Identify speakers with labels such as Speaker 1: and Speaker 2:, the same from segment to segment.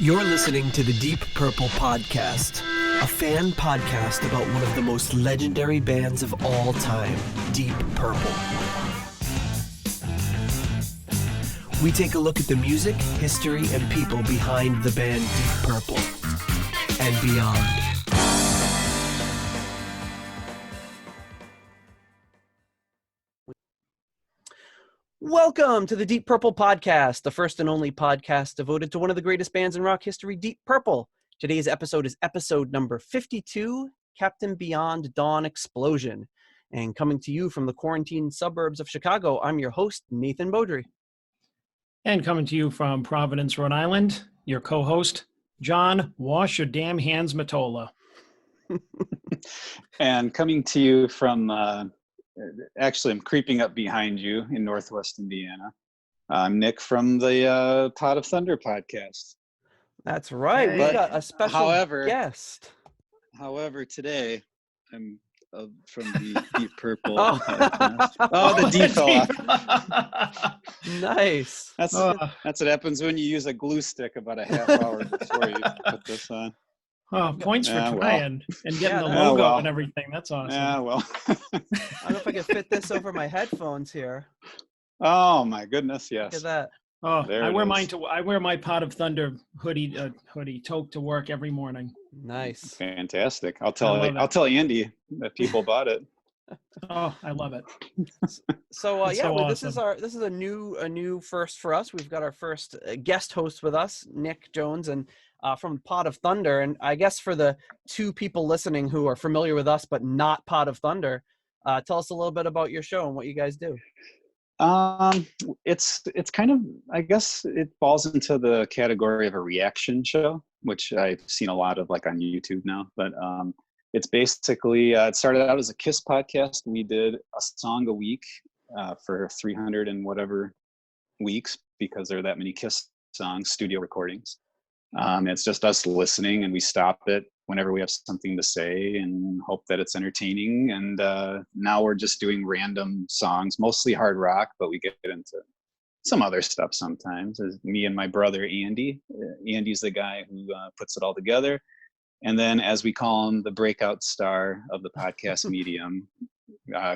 Speaker 1: You're listening to the Deep Purple Podcast, a fan podcast about one of the most legendary bands of all time, Deep Purple. We take a look at the music, history, and people behind the band Deep Purple and beyond. Welcome to the Deep Purple Podcast, the first and only podcast devoted to one of the greatest bands in rock history, Deep Purple. Today's episode is episode number 52, Captain Beyond Dawn Explosion. And coming to you from the quarantined suburbs of Chicago, I'm your host, Nathan Beaudry.
Speaker 2: And coming to you from Providence, Rhode Island, your co-host, John Wash Your Damn Hands Matola.
Speaker 3: And coming to you from, actually I'm creeping up behind you in Northwest Indiana. I'm Nick from the Pot of Thunder podcast.
Speaker 1: That's right.
Speaker 2: Hey.
Speaker 1: We've got a special guest.
Speaker 3: However, today I'm from the Deep Purple
Speaker 1: Oh.
Speaker 3: podcast. The deep fella.
Speaker 1: Nice.
Speaker 3: That's what happens when you use a glue stick about a half hour before you put this on.
Speaker 2: Points for trying and getting the
Speaker 1: Yeah,
Speaker 2: logo and everything. That's awesome.
Speaker 3: Yeah, well.
Speaker 1: I don't know if I can fit this over my headphones here.
Speaker 3: Oh my goodness, yes.
Speaker 1: Look at that.
Speaker 2: Oh,
Speaker 3: There
Speaker 2: I
Speaker 3: it
Speaker 2: wear
Speaker 3: is.
Speaker 2: mine to. I wear my Pot of Thunder hoodie toque to work every morning.
Speaker 1: Nice.
Speaker 3: Fantastic.
Speaker 2: I love it.
Speaker 3: I'll tell Andy that people bought it.
Speaker 2: Oh, I love it.
Speaker 1: So
Speaker 2: That's
Speaker 1: yeah,
Speaker 2: so
Speaker 1: well,
Speaker 2: awesome.
Speaker 1: this is a new first for us. We've got our first guest host with us, Nick Jones, and from Pot of Thunder. And I guess for the two people listening who are familiar with us but not Pot of Thunder, tell us a little bit about your show and what you guys do.
Speaker 3: It's kind of, I guess it falls into the category of a reaction show, which I've seen a lot of like on YouTube now, but it's basically, it started out as a Kiss podcast. We did a song a week for 300 and whatever weeks because there are that many Kiss songs, studio recordings. It's just us listening, and we stop it whenever we have something to say and hope that it's entertaining. And now we're just doing random songs, mostly hard rock, but we get into some other stuff sometimes. There's me and my brother, Andy. Andy's the guy who puts it all together. And then, as we call him, the breakout star of the podcast medium,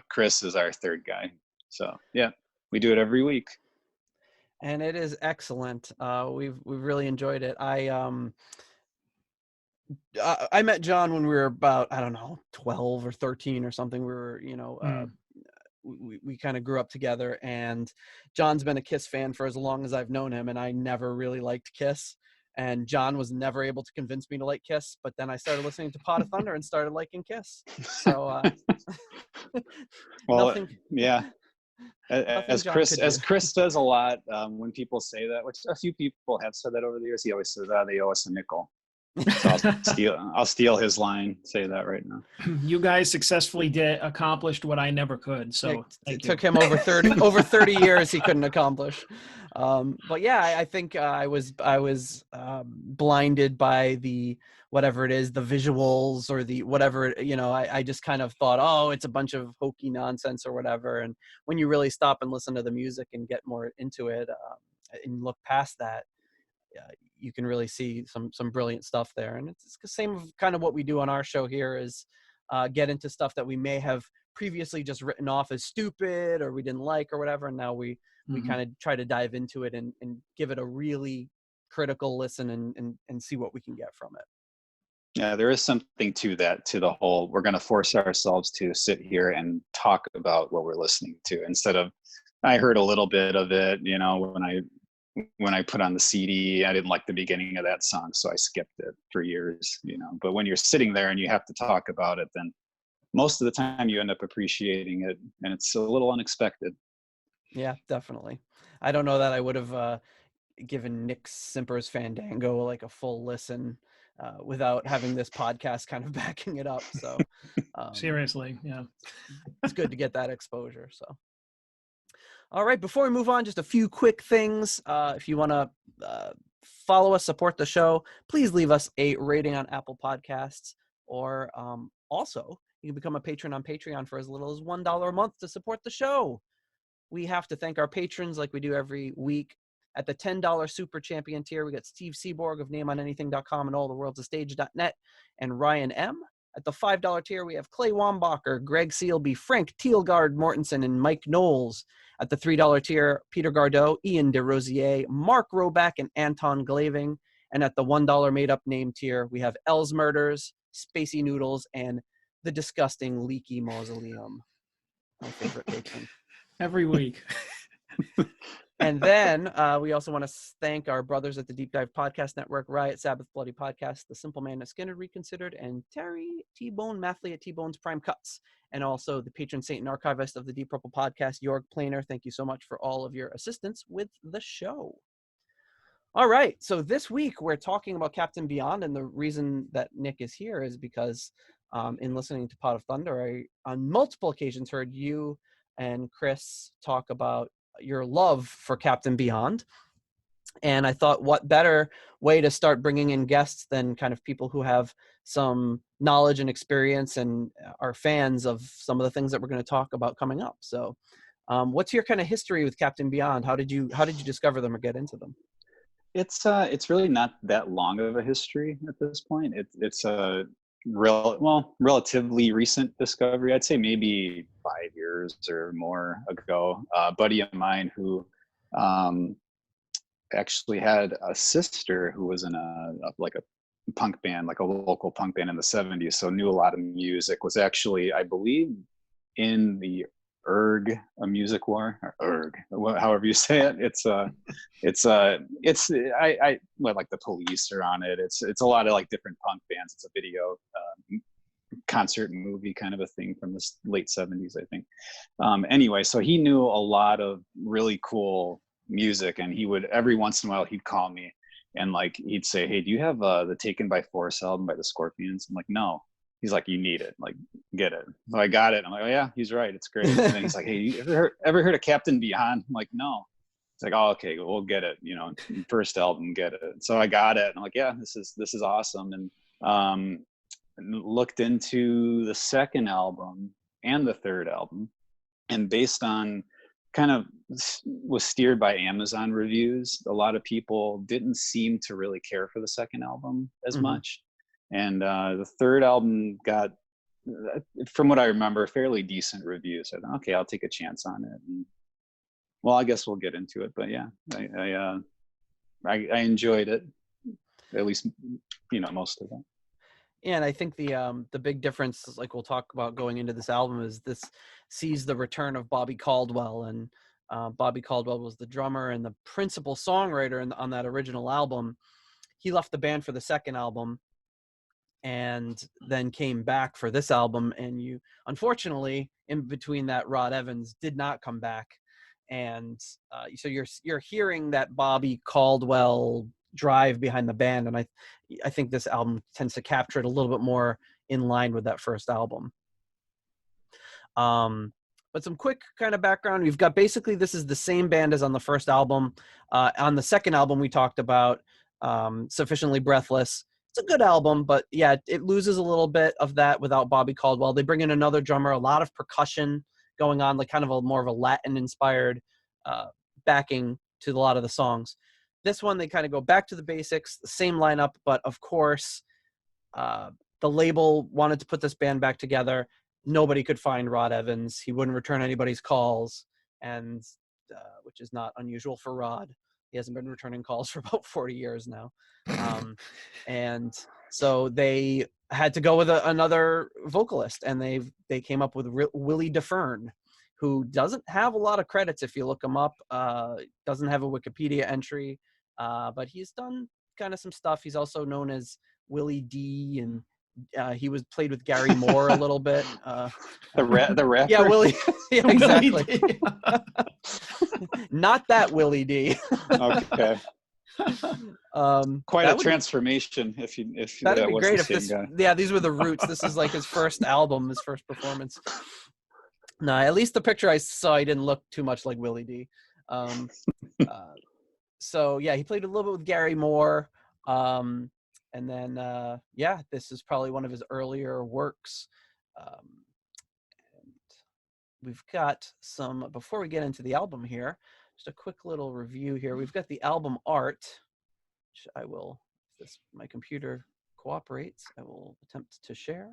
Speaker 3: Chris is our third guy. So yeah, we do it every week.
Speaker 1: And it is excellent. We've really enjoyed it. I met John when we were about, I don't know, 12 or 13 or something. We were, we kind of grew up together, and John's been a Kiss fan for as long as I've known him, and I never really liked Kiss. And John was never able to convince me to like Kiss, but then I started listening to Pot of Thunder and started liking Kiss. So,
Speaker 3: well,
Speaker 1: nothing,
Speaker 3: yeah. As
Speaker 1: John
Speaker 3: Chris
Speaker 1: could do.
Speaker 3: does a lot, when people say that, which a few people have said that over the years, he always says, they owe us a nickel. So I'll steal his line, say that right now.
Speaker 2: You guys successfully accomplished what I never could. So
Speaker 1: it took him over 30 years he couldn't accomplish. But yeah, I think I was blinded by the whatever it is, the visuals or the whatever, I just kind of thought, oh, it's a bunch of hokey nonsense or whatever. And when you really stop and listen to the music and get more into it and look past that, you can really see some brilliant stuff there. And it's the same of kind of what we do on our show here is get into stuff that we may have previously just written off as stupid or we didn't like or whatever. And now we kind of try to dive into it and give it a really critical listen and see what we can get from it.
Speaker 3: Yeah, there is something to that, to the whole, we're going to force ourselves to sit here and talk about what we're listening to instead of, I heard a little bit of it, when I put on the CD, I didn't like the beginning of that song, so I skipped it for years, But when you're sitting there and you have to talk about it, then most of the time you end up appreciating it, and it's a little unexpected.
Speaker 1: Yeah, definitely. I don't know that I would have given Nick Simper's Fandango like a full listen without having this podcast kind of backing it up. So
Speaker 2: seriously, yeah,
Speaker 1: it's good to get that exposure. So. All right, before we move on, just a few quick things. If you want to follow us, support the show, please leave us a rating on Apple Podcasts. Or also, you can become a patron on Patreon for as little as $1 a month to support the show. We have to thank our patrons like we do every week. At the $10 super champion tier, we got Steve Seaborg of nameonanything.com and alltheworldsastage.net and Ryan M. At the $5 tier, we have Clay Wambacher, Greg Sealby, Frank Thielgard Mortensen, and Mike Knowles. At the $3 tier, Peter Gardot, Ian DeRosier, Mark Roback, and Anton Glaving. And at the $1 made-up name tier, we have Els Murders, Spacey Noodles, and the disgusting Leaky Mausoleum, my favorite patron.
Speaker 2: Every week.
Speaker 1: And then we also want to thank our brothers at the Deep Dive Podcast Network, Riot Sabbath Bloody Podcast, The Simple Man at Skinner Reconsidered, and Terry T-Bone Mathley at T-Bone's Prime Cuts, and also the patron saint and archivist of the Deep Purple Podcast, Jorg Planer. Thank you so much for all of your assistance with the show. All right, so this week we're talking about Captain Beyond, and the reason that Nick is here is because in listening to Pot of Thunder, I on multiple occasions heard you and Chris talk about your love for Captain Beyond. And I thought, what better way to start bringing in guests than kind of people who have some knowledge and experience and are fans of some of the things that we're going to talk about coming up. So what's your kind of history with Captain Beyond? How did you discover them or get into them?
Speaker 3: It's really not that long of a history at this point. It's a relatively recent discovery. I'd say maybe 5 years or more ago. A buddy of mine who actually had a sister who was in a punk band, like a local punk band in the 70s, so knew a lot of music, was actually, I believe, in the a music war, or however you say it. Like the Police are on it. It's a lot of like different punk bands. It's a video concert movie kind of a thing from the late 70s, I think. Anyway, so he knew a lot of really cool music, and he would every once in a while he'd call me and like he'd say, "Hey, do you have the Taken by Force album by the Scorpions?" I'm like, "No." He's like, "You need it, like get it." So I got it. I'm like, "Oh yeah, he's right, it's great." And then he's like, "Hey, you ever heard of Captain Beyond?" I'm like, "No." It's like, "Oh, okay, we'll get it, first album, get it." So I got it, and I'm like, "Yeah, this is awesome." And looked into the second album and the third album, and based on kind of was steered by Amazon reviews, a lot of people didn't seem to really care for the second album as much. And the third album got, from what I remember, fairly decent reviews. So I thought, okay, I'll take a chance on it. And, well, I guess we'll get into it. But yeah, I enjoyed it, at least most of it.
Speaker 1: Yeah, and I think the big difference, like we'll talk about going into this album, is this sees the return of Bobby Caldwell, and Bobby Caldwell was the drummer and the principal songwriter on that original album. He left the band for the second album, and then came back for this album. And you, unfortunately, in between that, Rod Evans did not come back, and so you're hearing that Bobby Caldwell drive behind the band, and I think this album tends to capture it a little bit more in line with that first album. But some quick kind of background. We've got basically this is the same band as on the first album. On the second album, we talked about Sufficiently Breathless. It's a good album, but yeah, it loses a little bit of that without Bobby Caldwell. They bring in another drummer, a lot of percussion going on, like kind of more of a Latin-inspired backing to a lot of the songs. This one, they kind of go back to the basics, the same lineup, but of course, the label wanted to put this band back together. Nobody could find Rod Evans. He wouldn't return anybody's calls, and which is not unusual for Rod. He hasn't been returning calls for about 40 years now. And so they had to go with another vocalist, and they came up with Willie DeFern, who doesn't have a lot of credits if you look him up. Doesn't have a Wikipedia entry, but he's done kind of some stuff. He's also known as Willie D, and he played with Gary Moore a little bit.
Speaker 3: The rapper?
Speaker 1: Yeah, Willie. Yeah, exactly.
Speaker 2: Willie
Speaker 1: Not that Willie D.
Speaker 3: Okay. Quite a transformation if
Speaker 1: that'd
Speaker 3: that
Speaker 1: be
Speaker 3: was
Speaker 1: great
Speaker 3: the
Speaker 1: if
Speaker 3: same
Speaker 1: this
Speaker 3: guy.
Speaker 1: Yeah, these were the roots. This is like his first album, his first performance. No, at least the picture I saw, he didn't look too much like Willie D. So yeah, he played a little bit with Gary Moore. And then this is probably one of his earlier works. And we've got some, before we get into the album here, just a quick little review here. We've got the album art, which I will, if my computer cooperates, I will attempt to share.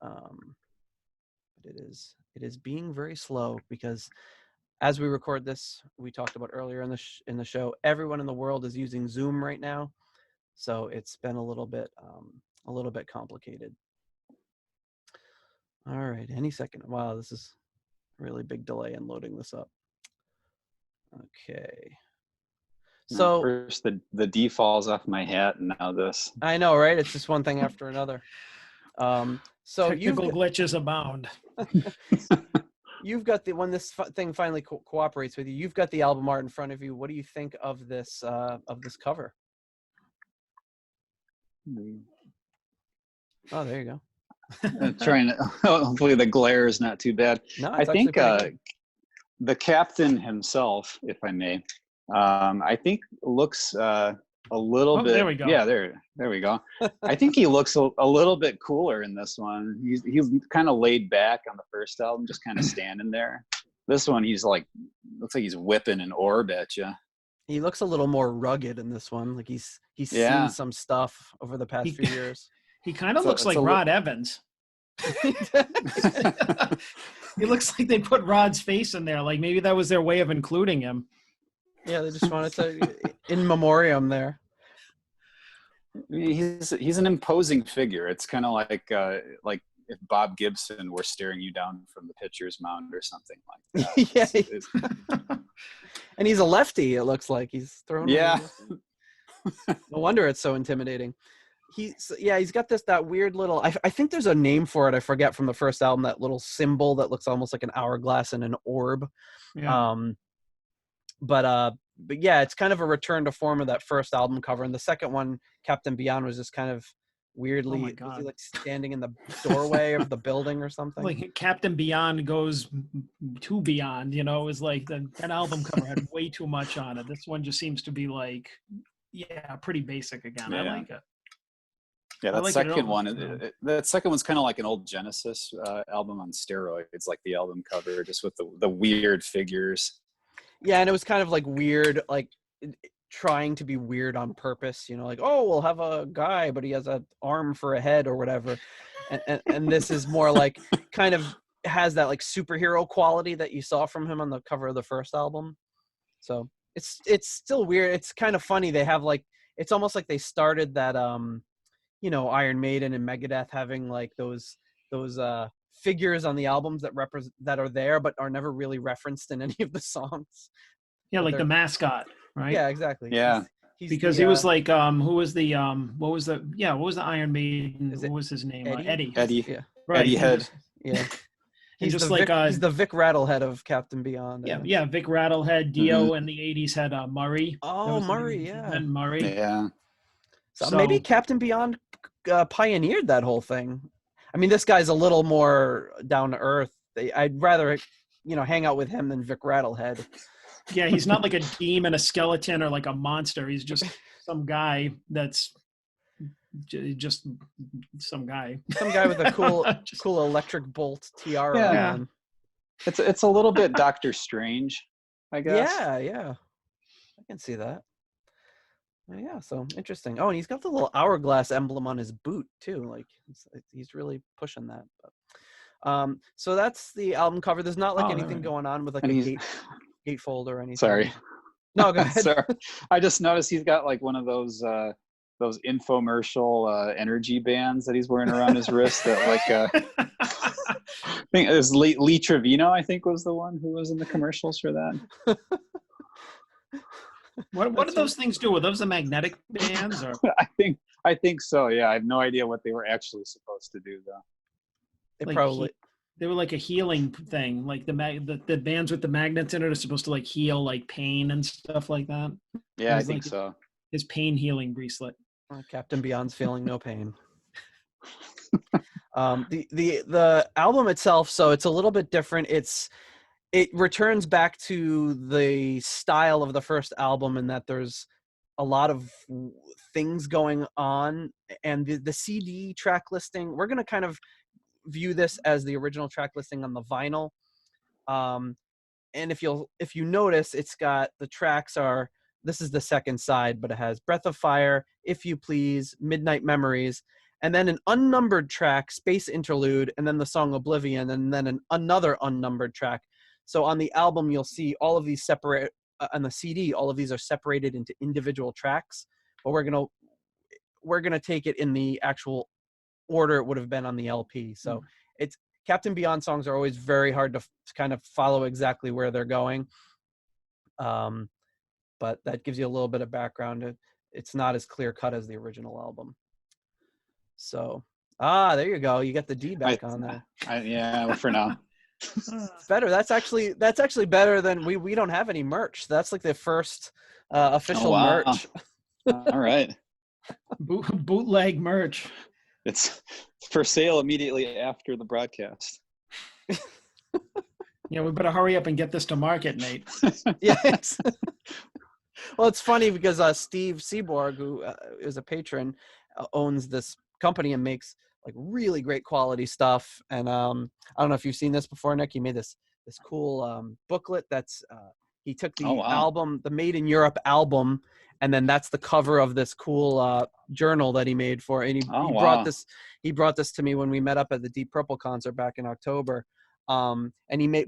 Speaker 1: But it is being very slow because as we record this, we talked about earlier in the show, everyone in the world is using Zoom right now, so it's been a little bit complicated. All right, any second. Wow, this is a really big delay in loading this up. Okay. So
Speaker 3: first the D falls off my hat, and now this.
Speaker 1: I know, right? It's just one thing after another. So
Speaker 2: technical glitches abound.
Speaker 1: You've got when this thing finally cooperates with you. You've got the album art in front of you. What do you think of this cover? Oh, there you go.
Speaker 3: Trying to. Hopefully, the glare is not too bad.
Speaker 1: No,
Speaker 3: I think the captain himself, if I may, I think looks a little bit.
Speaker 2: There we go.
Speaker 3: Yeah, there we go. I think he looks a little bit cooler in this one. He's kind of laid back on the first album, just kind of standing there. This one, he's like, looks like he's whipping an orb at you.
Speaker 1: He looks a little more rugged in this one. Like he's seen some stuff over the past few years.
Speaker 2: He kind of looks like Rod Evans. He looks like they put Rod's face in there. Like maybe that was their way of including him.
Speaker 1: Yeah, they just wanted to in memoriam there.
Speaker 3: He's an imposing figure. It's kind of like if Bob Gibson were staring you down from the pitcher's mound or something like that.
Speaker 1: Yeah, and he's a lefty. It looks like he's throwing.
Speaker 3: Yeah.
Speaker 1: No wonder it's so intimidating. He's got that weird little. I think there's a name for it. I forget from the first album. That little symbol that looks almost like an hourglass and an orb.
Speaker 2: Yeah.
Speaker 1: But yeah, it's kind of a return to form of that first album cover. And the second one, Captain Beyond, was just kind of weirdly, was he like standing in the doorway of the building or something?
Speaker 2: Like Captain Beyond goes to beyond, is like that album cover had way too much on it. This one just seems to be like, pretty basic again. Yeah. I like it.
Speaker 3: Yeah, that second one's kind of like an old Genesis album on steroids, like the album cover, just with the weird figures.
Speaker 1: Yeah, and it was kind of like weird, like trying to be weird on purpose, like, oh, we'll have a guy, but he has an arm for a head or whatever. And this is more like kind of has that like superhero quality that you saw from him on the cover of the first album. So it's still weird. It's kind of funny. They have like, it's almost like they started that, Iron Maiden and Megadeth having like those figures on the albums that are there but are never really referenced in any of the songs.
Speaker 2: Yeah, like the mascot, right?
Speaker 1: Yeah, exactly.
Speaker 3: Yeah.
Speaker 2: He was like who was the what was the Iron Maiden? What was his name?
Speaker 1: Eddie.
Speaker 3: Eddie.
Speaker 2: Yeah. Right.
Speaker 3: Eddie Head.
Speaker 1: Yeah.
Speaker 2: He's just like
Speaker 1: he's the Vic Rattlehead of Captain Beyond.
Speaker 2: Yeah, Vic Rattlehead. Dio in the 80s had Murray.
Speaker 1: Oh, Murray,
Speaker 2: And Murray.
Speaker 3: Yeah.
Speaker 1: So maybe Captain Beyond pioneered that whole thing. I mean, this guy's a little more down to earth. I'd rather, hang out with him than Vic Rattlehead.
Speaker 2: Yeah, he's not like a demon, a skeleton, or like a monster. He's just some guy that's just some guy.
Speaker 1: Some guy with a cool electric bolt tiara on.
Speaker 3: It's a little bit Doctor Strange, I guess.
Speaker 1: Yeah. I can see that. Yeah, so interesting. Oh, and he's got the little hourglass emblem on his boot too. Like he's really pushing that. But, so that's the album cover. There's not like anything going on with like a gatefold or anything.
Speaker 3: Sorry.
Speaker 1: No, go ahead.
Speaker 3: Sorry. I just noticed he's got like one of those infomercial energy bands that he's wearing around his wrist. That like I think it was Lee Trevino. I think was the one who was in the commercials for that.
Speaker 2: What did those things do? Were those the magnetic bands? Or
Speaker 3: I think so. Yeah, I have no idea what they were actually supposed to do though.
Speaker 2: They were like a healing thing. Like the bands with the magnets in it are supposed to like heal like pain and stuff like that.
Speaker 3: Yeah, I think so.
Speaker 2: His pain healing bracelet.
Speaker 1: Captain Beyond's feeling no pain. The album itself, so it's a little bit different. It returns back to the style of the first album in that there's a lot of things going on, and the CD track listing, we're going to kind of view this as the original track listing on the vinyl. and if you notice, it's got the tracks are, this is the second side, but it has Breath of Fire, If You Please, Midnight Memories, and then an unnumbered track, Space Interlude, and then the song Oblivion, and then another unnumbered track. So on the album, you'll see all of these separate, on the CD, all of these are separated into individual tracks, but we're gonna take it in the actual order it would have been on the LP. So it's, Captain Beyond songs are always very hard to kind of follow exactly where they're going. But that gives you a little bit of background. It's not as clear cut as the original album. So, there you go. You got the D back on there.
Speaker 3: Yeah, for now.
Speaker 1: It's better. That's actually better than we don't have any merch. That's like the first official merch.
Speaker 3: All right.
Speaker 2: Bootleg merch.
Speaker 3: It's for sale immediately after the broadcast.
Speaker 2: Yeah, we better hurry up and get this to market, Nate.
Speaker 1: Yes. Well, it's funny because Steve Seaborg, who is a patron, owns this company and makes like really great quality stuff. And I don't know if you've seen this before, Nick. He made this cool booklet that's he took the album, the Made in Europe album, and then that's the cover of this cool journal that he made for. And he brought this to me when we met up at the Deep Purple concert back in October. And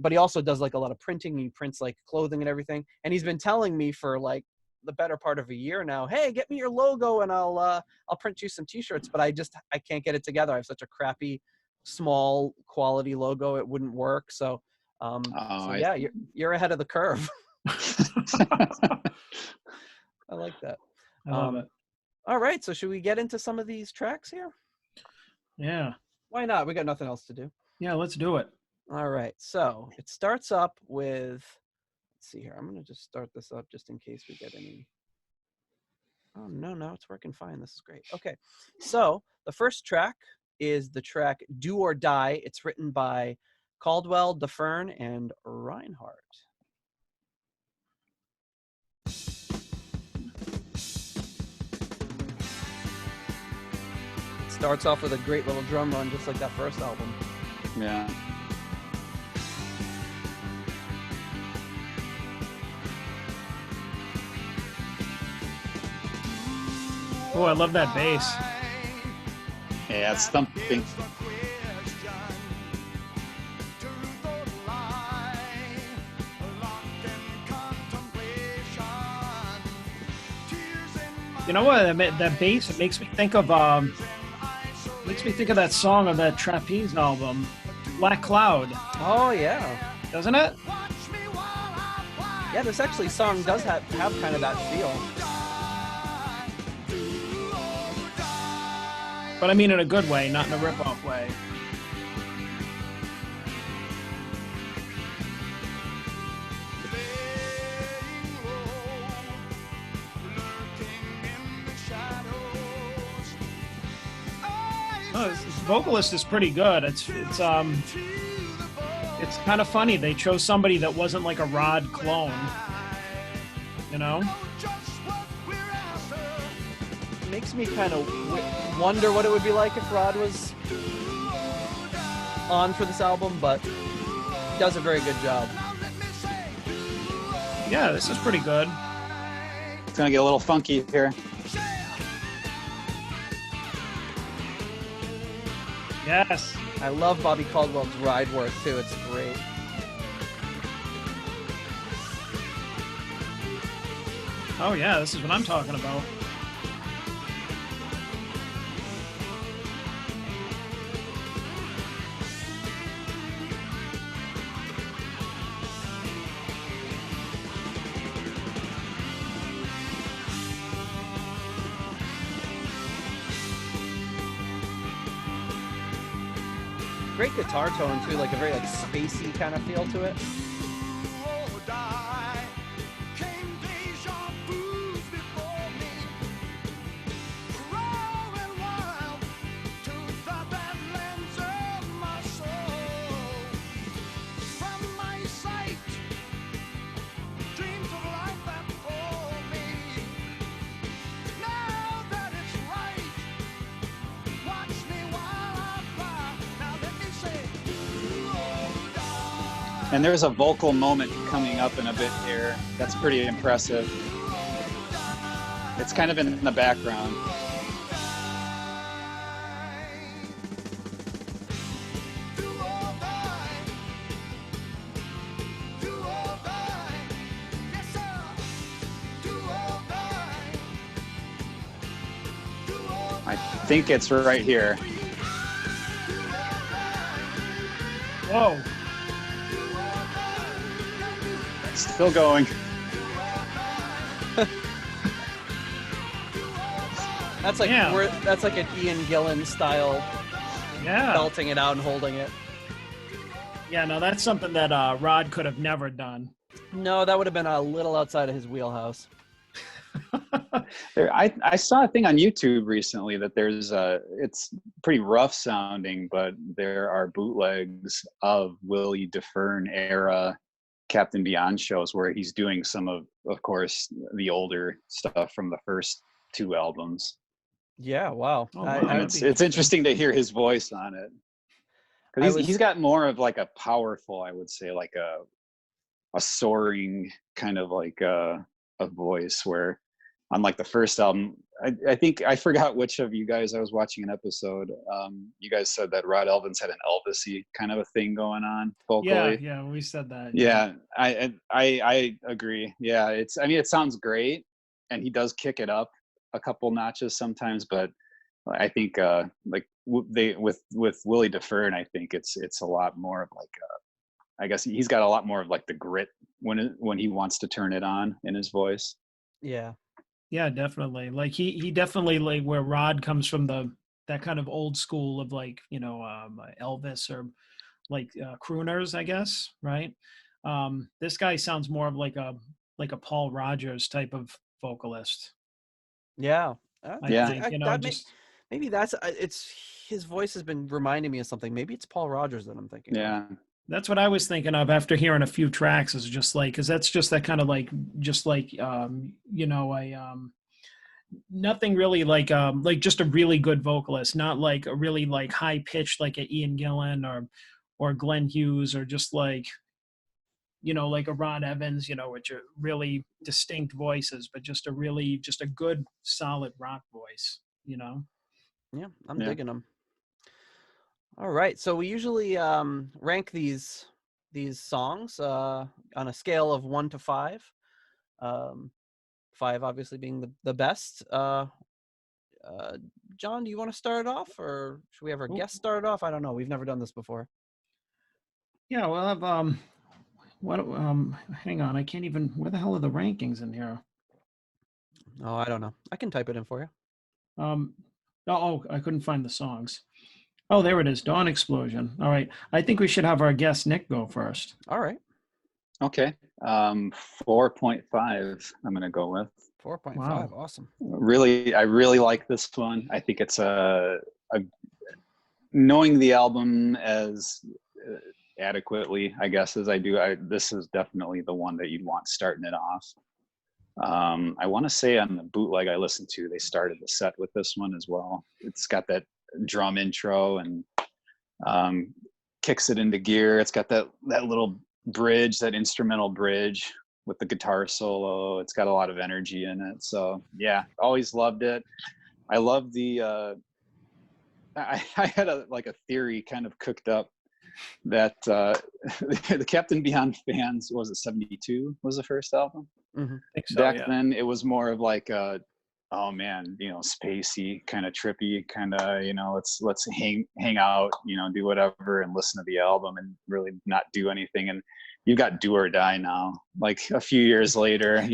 Speaker 1: but he also does like a lot of printing. He prints like clothing and everything. And he's been telling me for like the better part of a year now, hey, get me your logo and I'll print you some t-shirts. But I can't get it together. I have such a crappy, small quality logo. It wouldn't work. So, yeah, you're ahead of the curve. I like that.
Speaker 2: I love it.
Speaker 1: All right. So should we get into some of these tracks here?
Speaker 2: Yeah.
Speaker 1: Why not? We got nothing else to do.
Speaker 2: Yeah, let's do it.
Speaker 1: All right. So it starts up with, let's see here. I'm going to just start this up just in case we get any. Oh, no, it's working fine. This is great. Okay. So the first track is the track Do or Die. It's written by Caldwell, DeFern, and Reinhardt. Starts off with a great little drum run, just like that first album.
Speaker 3: Yeah.
Speaker 2: Oh, I love that bass.
Speaker 3: Yeah, it's thumping.
Speaker 2: You know what? That bass, it makes me think of that song of that Trapeze album, Black Cloud.
Speaker 1: Oh yeah,
Speaker 2: doesn't it?
Speaker 1: Yeah, this actually song does have kind of that feel.
Speaker 2: But I mean in a good way, not in a rip-off way. This vocalist is pretty good. It's kind of funny. They chose somebody that wasn't like a Rod clone, you know?
Speaker 1: It makes me kind of wonder what it would be like if Rod was on for this album, but he does a very good job.
Speaker 2: Yeah, this is pretty good.
Speaker 3: It's gonna get a little funky here.
Speaker 2: Yes.
Speaker 1: I love Bobby Caldwell's ride work too. It's great.
Speaker 2: Oh yeah, this is what I'm talking about.
Speaker 1: Great guitar tone too, like a very like spacey kind of feel to it.
Speaker 3: And there's a vocal moment coming up in a bit here. That's pretty impressive. It's kind of in the background. I think it's right here.
Speaker 2: Whoa.
Speaker 3: Still going.
Speaker 1: That's like that's like an Ian Gillan style, belting it out and holding it.
Speaker 2: Yeah, no, that's something that Rod could have never done.
Speaker 1: No, that would have been a little outside of his wheelhouse.
Speaker 3: I saw a thing on YouTube recently that there's it's pretty rough sounding, but there are bootlegs of Willie DeFern era Captain Beyond shows where he's doing some of course, the older stuff from the first 2 albums.
Speaker 1: Yeah, wow.
Speaker 2: Oh, wow.
Speaker 3: It's interesting to hear his voice on it. Because he's got more of like a powerful, I would say, like a soaring kind of like a voice, where on like the first album, I think I forgot which of you guys, I was watching an episode, you guys said that Rod Elvins had an Elvis-y kind of a thing going on vocally.
Speaker 2: Yeah, we said that.
Speaker 3: Yeah, I agree. Yeah, it sounds great, and he does kick it up a couple notches sometimes, but I think like with Willie DeFern, I think it's a lot more of like I guess he's got a lot more of like the grit when he wants to turn it on in his voice.
Speaker 2: Yeah, definitely. Like he definitely, like where Rod comes from, that kind of old school of like, Elvis or like crooners, I guess, right? This guy sounds more of like a Paul Rogers type of vocalist.
Speaker 1: Yeah.
Speaker 2: I think,
Speaker 1: maybe that's it's his voice has been reminding me of something. Maybe it's Paul Rogers that I'm thinking of.
Speaker 2: That's what I was thinking of after hearing a few tracks, is just like, because that's just that kind of like, just like, nothing really like just a really good vocalist, not like a really like high pitched like a Ian Gillan or Glenn Hughes, or just like, like a Ron Evans, which are really distinct voices, but just a good solid rock voice,
Speaker 1: Yeah, I'm digging them. All right, so we usually rank these songs on a scale of 1 to 5. 5 obviously being the best. John, do you want to start it off, or should we have our guest start it off? I don't know. We've never done this before.
Speaker 2: Yeah, we'll have hang on, I can't even, where the hell are the rankings in here?
Speaker 1: Oh, I don't know. I can type it in for you.
Speaker 2: I couldn't find the songs. Oh, there it is. Dawn Explosion. All right. I think we should have our guest Nick go first.
Speaker 1: All right.
Speaker 3: Okay. 4.5 I'm going to go with.
Speaker 1: 4.5.
Speaker 2: Wow.
Speaker 1: Awesome.
Speaker 3: I really like this one. I think it's a knowing the album as adequately, I guess, as I do, this is definitely the one that you'd want starting it off. I want to say on the bootleg I listened to, they started the set with this one as well. It's got that drum intro and kicks it into gear. It's got that little bridge, that instrumental bridge with the guitar solo. It's got a lot of energy in it. So yeah, always loved it. I love the I had a theory kind of cooked up that the Captain Beyond fans, was it 72 was the first album?
Speaker 1: Mm-hmm.
Speaker 2: I think so,
Speaker 3: Back then it was more of like oh man, spacey, kind of trippy, kind of, let's hang out, do whatever and listen to the album and really not do anything. And you've got Do or Die now, like a few years later,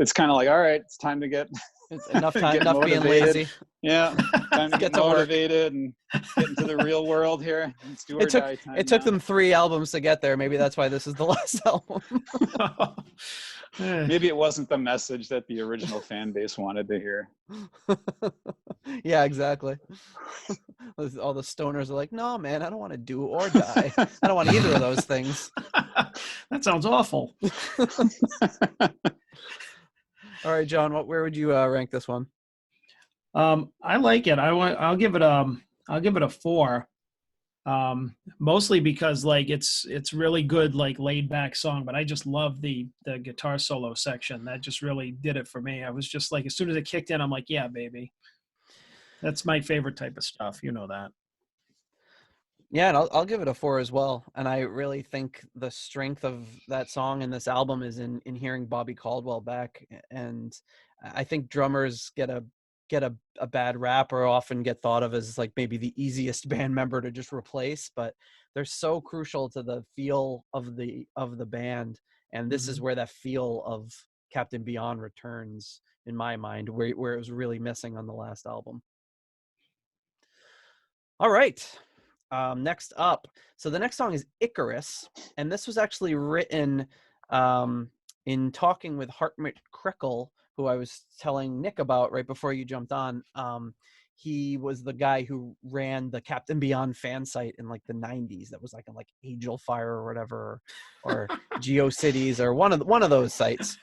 Speaker 3: it's kind of like, all right, it's time to get
Speaker 1: enough being lazy.
Speaker 3: Yeah, time to get motivated and get into the real world here. It's Do or Die time.
Speaker 1: It took them 3 albums to get there. Maybe that's why this is the last album.
Speaker 3: Maybe it wasn't the message that the original fan base wanted to hear.
Speaker 1: Yeah, exactly. All the stoners are like, no, man, I don't want to do or die. I don't want either of those things.
Speaker 2: That sounds awful.
Speaker 1: All right, John, where would you rank this one?
Speaker 2: I like it. I'll give it a 4. Mostly because like it's really good, like laid back song, but I just love the guitar solo section. That just really did it for me. I was just like, as soon as it kicked in, I'm like, yeah, baby. That's my favorite type of stuff. You know that.
Speaker 1: Yeah, and I'll give it a 4 as well. And I really think the strength of that song and this album is in hearing Bobby Caldwell back. And I think drummers get a bad rap, or often get thought of as like maybe the easiest band member to just replace, but they're so crucial to the feel of the band. And this is where that feel of Captain Beyond returns in my mind, where it was really missing on the last album. All right. Next up. So the next song is Icarus. And this was actually written in talking with Hartmut Krekel, who I was telling Nick about right before you jumped on. He was the guy who ran the Captain Beyond fan site in like the 90s. That was like Angel Fire or whatever, or GeoCities, or one of those sites.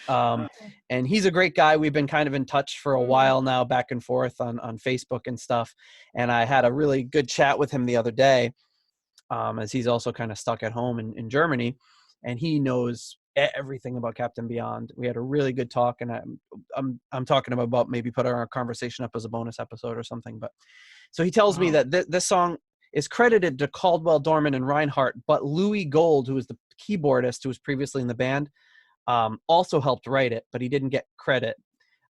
Speaker 1: And he's a great guy. We've been kind of in touch for a while now, back and forth on Facebook and stuff. And I had a really good chat with him the other day, as he's also kind of stuck at home in Germany, and he knows everything about Captain Beyond. We had a really good talk, and I'm talking about maybe put our conversation up as a bonus episode or something. But so he tells me that this song is credited to Caldwell, Dorman, and Reinhardt, but Louis Gold, who was the keyboardist who was previously in the band, also helped write it, but he didn't get credit.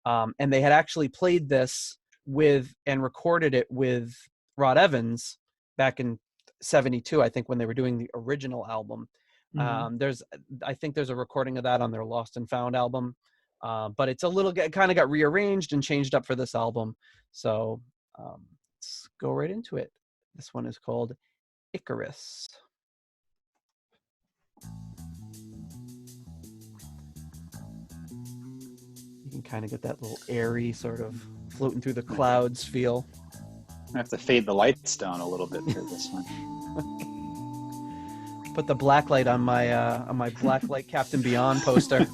Speaker 1: And they had actually played this with and recorded it with Rod Evans back in '72, I think, when they were doing the original album. I think there's a recording of that on their Lost and Found album, but it's kind of got rearranged and changed up for this album. So let's go right into it. This one is called Icarus. You can kind of get that little airy sort of floating through the clouds feel.
Speaker 3: I have to fade the lights down a little bit for this one.
Speaker 1: Put the black light on my Blacklight Captain Beyond poster.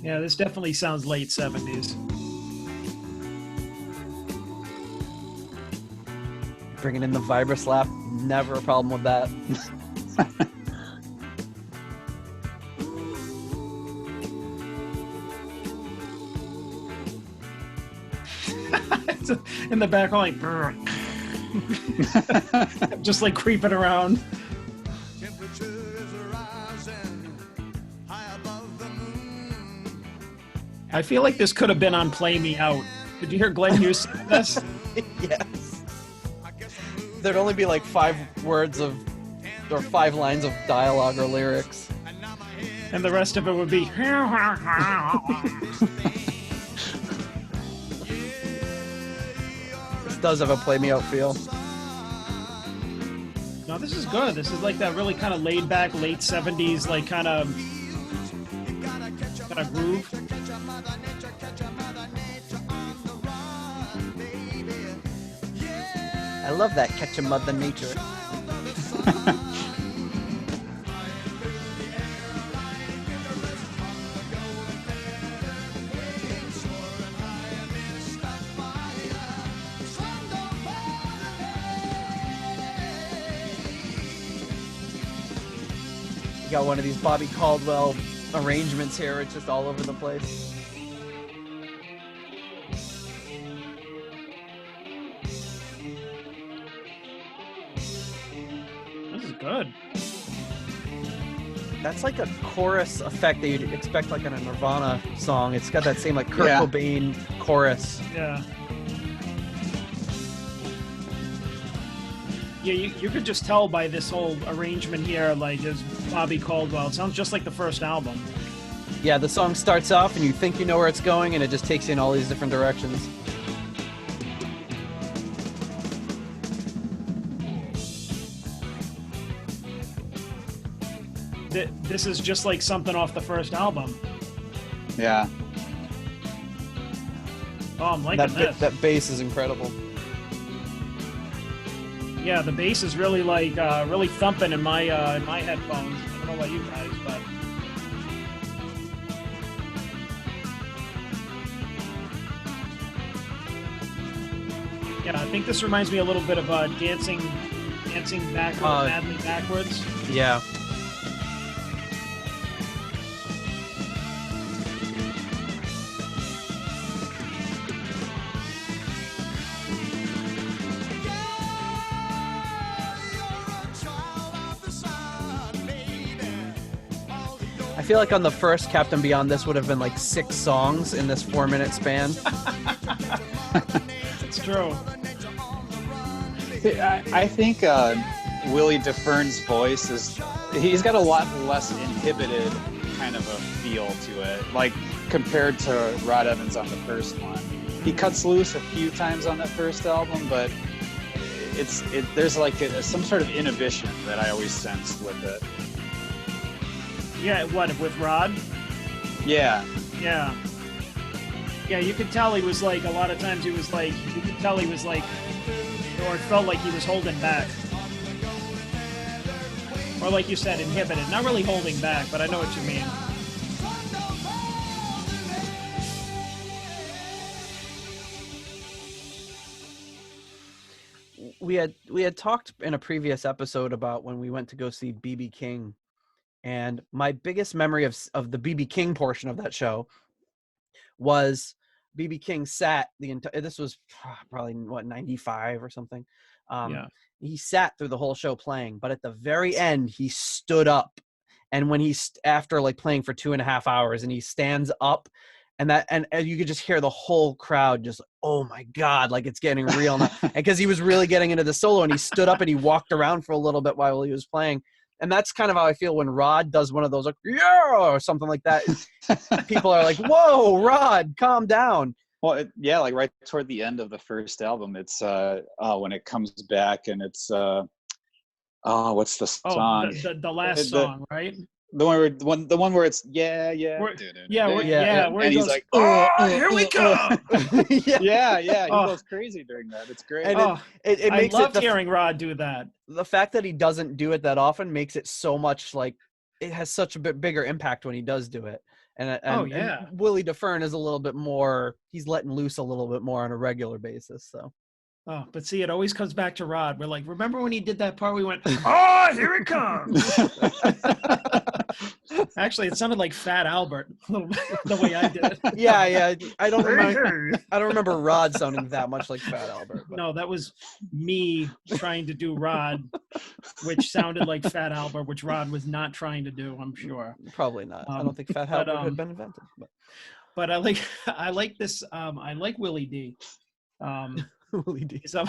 Speaker 2: Yeah, this definitely sounds late 70s.
Speaker 1: Bringing in the vibra-slap, never a problem with that.
Speaker 2: In the back, like just like creeping around. I feel like this could have been on Play Me Out. Did you hear Glenn Hughes sing this?
Speaker 1: Yes. There'd only be like 5 words or 5 lines of dialogue or lyrics.
Speaker 2: And the rest of it would be...
Speaker 1: This does have a Play Me Out feel.
Speaker 2: No, this is good. This is like that really kind of laid back, late 70s, like kind of groove.
Speaker 1: I love that Catch a Mother Nature. You got one of these Bobby Caldwell arrangements here. It's just all over the place.
Speaker 2: This is good.
Speaker 1: That's like a chorus effect that you'd expect like in a Nirvana song. It's got that same like Kurt Cobain chorus.
Speaker 2: Yeah. Yeah, you could just tell by this whole arrangement here, like, there's Bobby Caldwell. It sounds just like the first album.
Speaker 1: Yeah, the song starts off and you think you know where it's going, and it just takes you in all these different directions.
Speaker 2: This is just like something off the first album.
Speaker 3: Yeah.
Speaker 2: Oh, I'm liking this.
Speaker 1: That bass is incredible.
Speaker 2: Yeah, the bass is really like really thumping in my headphones. I don't know about you guys, but Yeah, I think this reminds me a little bit of dancing back madly backwards.
Speaker 1: Yeah. I feel like on the first Captain Beyond, this would have been like 6 songs in this 4-minute span.
Speaker 2: It's true.
Speaker 3: I think Willie DeFern's voice he's got a lot less inhibited kind of a feel to it, like compared to Rod Evans on the first one. He cuts loose a few times on that first album, but there's like some sort of inhibition that I always sensed with it.
Speaker 2: Yeah, what, with Rod?
Speaker 3: Yeah.
Speaker 2: Yeah. Yeah, you could tell he was like, a lot of times he was like, you could tell he was like, or it felt like he was holding back. Or like you said, inhibited. Not really holding back, but I know what you mean.
Speaker 1: We had talked in a previous episode about when we went to go see B.B. King. And my biggest memory of the B.B. King portion of that show was B.B. King sat the entire, this was probably, 95 or something.
Speaker 2: Yeah.
Speaker 1: He sat through the whole show playing, but at the very end, he stood up. And when after like playing for 2.5 hours, and he stands up, and you could just hear the whole crowd just, oh my God, like it's getting real now. And because he was really getting into the solo, and he stood up and he walked around for a little bit while he was playing. And that's kind of how I feel when Rod does one of those, like, yeah, or something like that. People are like, whoa, Rod, calm down.
Speaker 3: Well, yeah, like right toward the end of the first album, it's when it comes back, and it's what's the song?
Speaker 2: The last song, right?
Speaker 3: The one where it's where he
Speaker 2: and
Speaker 3: he's
Speaker 2: goes,
Speaker 3: like,
Speaker 2: here we come.
Speaker 3: yeah, he goes crazy during that. It's great.
Speaker 1: And it makes
Speaker 2: I loved hearing Rod do that.
Speaker 1: The fact that he doesn't do it that often makes it so much like, it has such a bit bigger impact when he does do it. And Willie DeFern is a little bit more, he's letting loose a little bit more on a regular basis. So.
Speaker 2: Oh, but see, it always comes back to Rod. We're like, remember when he did that part? We went, oh, here it comes. Actually, it sounded like Fat Albert the way I did it.
Speaker 1: Yeah. I don't remember Rod sounding that much like Fat Albert. But.
Speaker 2: No, that was me trying to do Rod, which sounded like Fat Albert, which Rod was not trying to do, I'm sure.
Speaker 1: Probably not. I don't think Fat Albert had been invented. But
Speaker 2: I like this. I like Willie D.
Speaker 1: Willie D.
Speaker 2: So,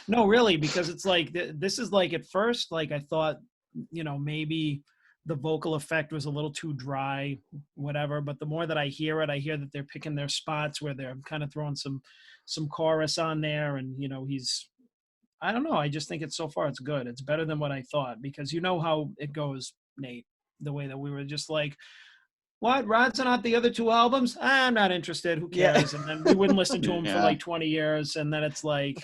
Speaker 2: no, really, because it's like, this is like, at first, like I thought, maybe the vocal effect was a little too dry, whatever. But the more that I hear it, I hear that they're picking their spots where they're kind of throwing some chorus on there. And, I don't know. I just think so far it's good. It's better than what I thought, because you know how it goes, Nate, the way that we were just like, what? Rod's not the other 2 albums? I'm not interested. Who cares? Yeah. And then we wouldn't listen to him for like 20 years. And then it's like,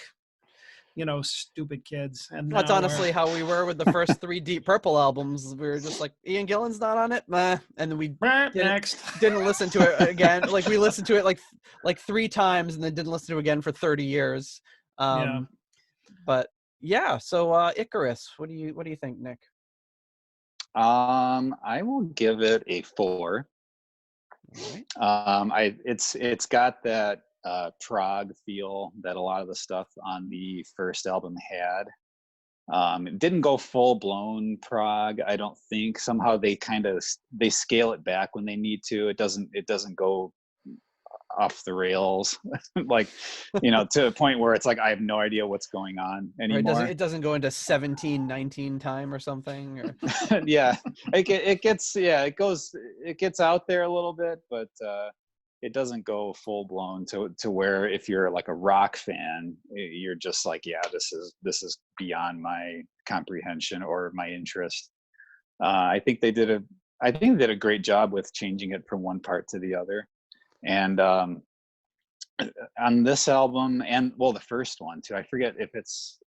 Speaker 2: stupid kids. And
Speaker 1: that's honestly how we were with the first 3 Deep Purple albums. We were just like, Ian Gillan's not on it. Nah. And then we didn't listen to it again. Like we listened to it like 3 times and then didn't listen to it again for 30 years. But yeah. So Icarus, what do you think, Nick?
Speaker 3: I will give it a 4.
Speaker 1: Right.
Speaker 3: It's got that prog feel that a lot of the stuff on the first album had. It didn't go full blown prog, I don't think. Somehow they scale it back when they need to. It doesn't go off the rails, like, to a point where it's like, I have no idea what's going on anymore.
Speaker 1: It doesn't go into 17-19 time or something. Or...
Speaker 3: yeah, it gets out there a little bit, but it doesn't go full blown to where if you're like a rock fan, you're just like, yeah, this is beyond my comprehension or my interest. I think they did a great job with changing it from one part to the other. And on this album, and the first one too, I forget if it's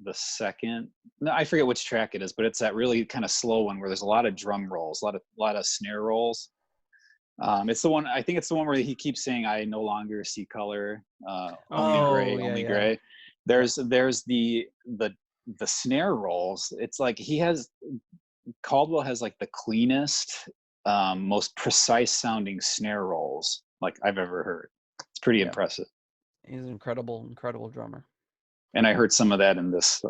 Speaker 3: the second. No, I forget which track it is, but it's that really kind of slow one where there's a lot of drum rolls, a lot of snare rolls. It's the one, I think it's the one where he keeps saying, "I no longer see color, only
Speaker 2: Yeah.
Speaker 3: gray,
Speaker 1: Oh, yeah,
Speaker 3: only
Speaker 1: yeah.
Speaker 3: gray."
Speaker 1: Yeah.
Speaker 3: There's the snare rolls. It's like Caldwell has like the cleanest, most precise sounding snare rolls like I've ever heard. It's pretty
Speaker 1: Yeah.
Speaker 3: impressive.
Speaker 1: He's an incredible, incredible drummer.
Speaker 3: And I heard some of that in this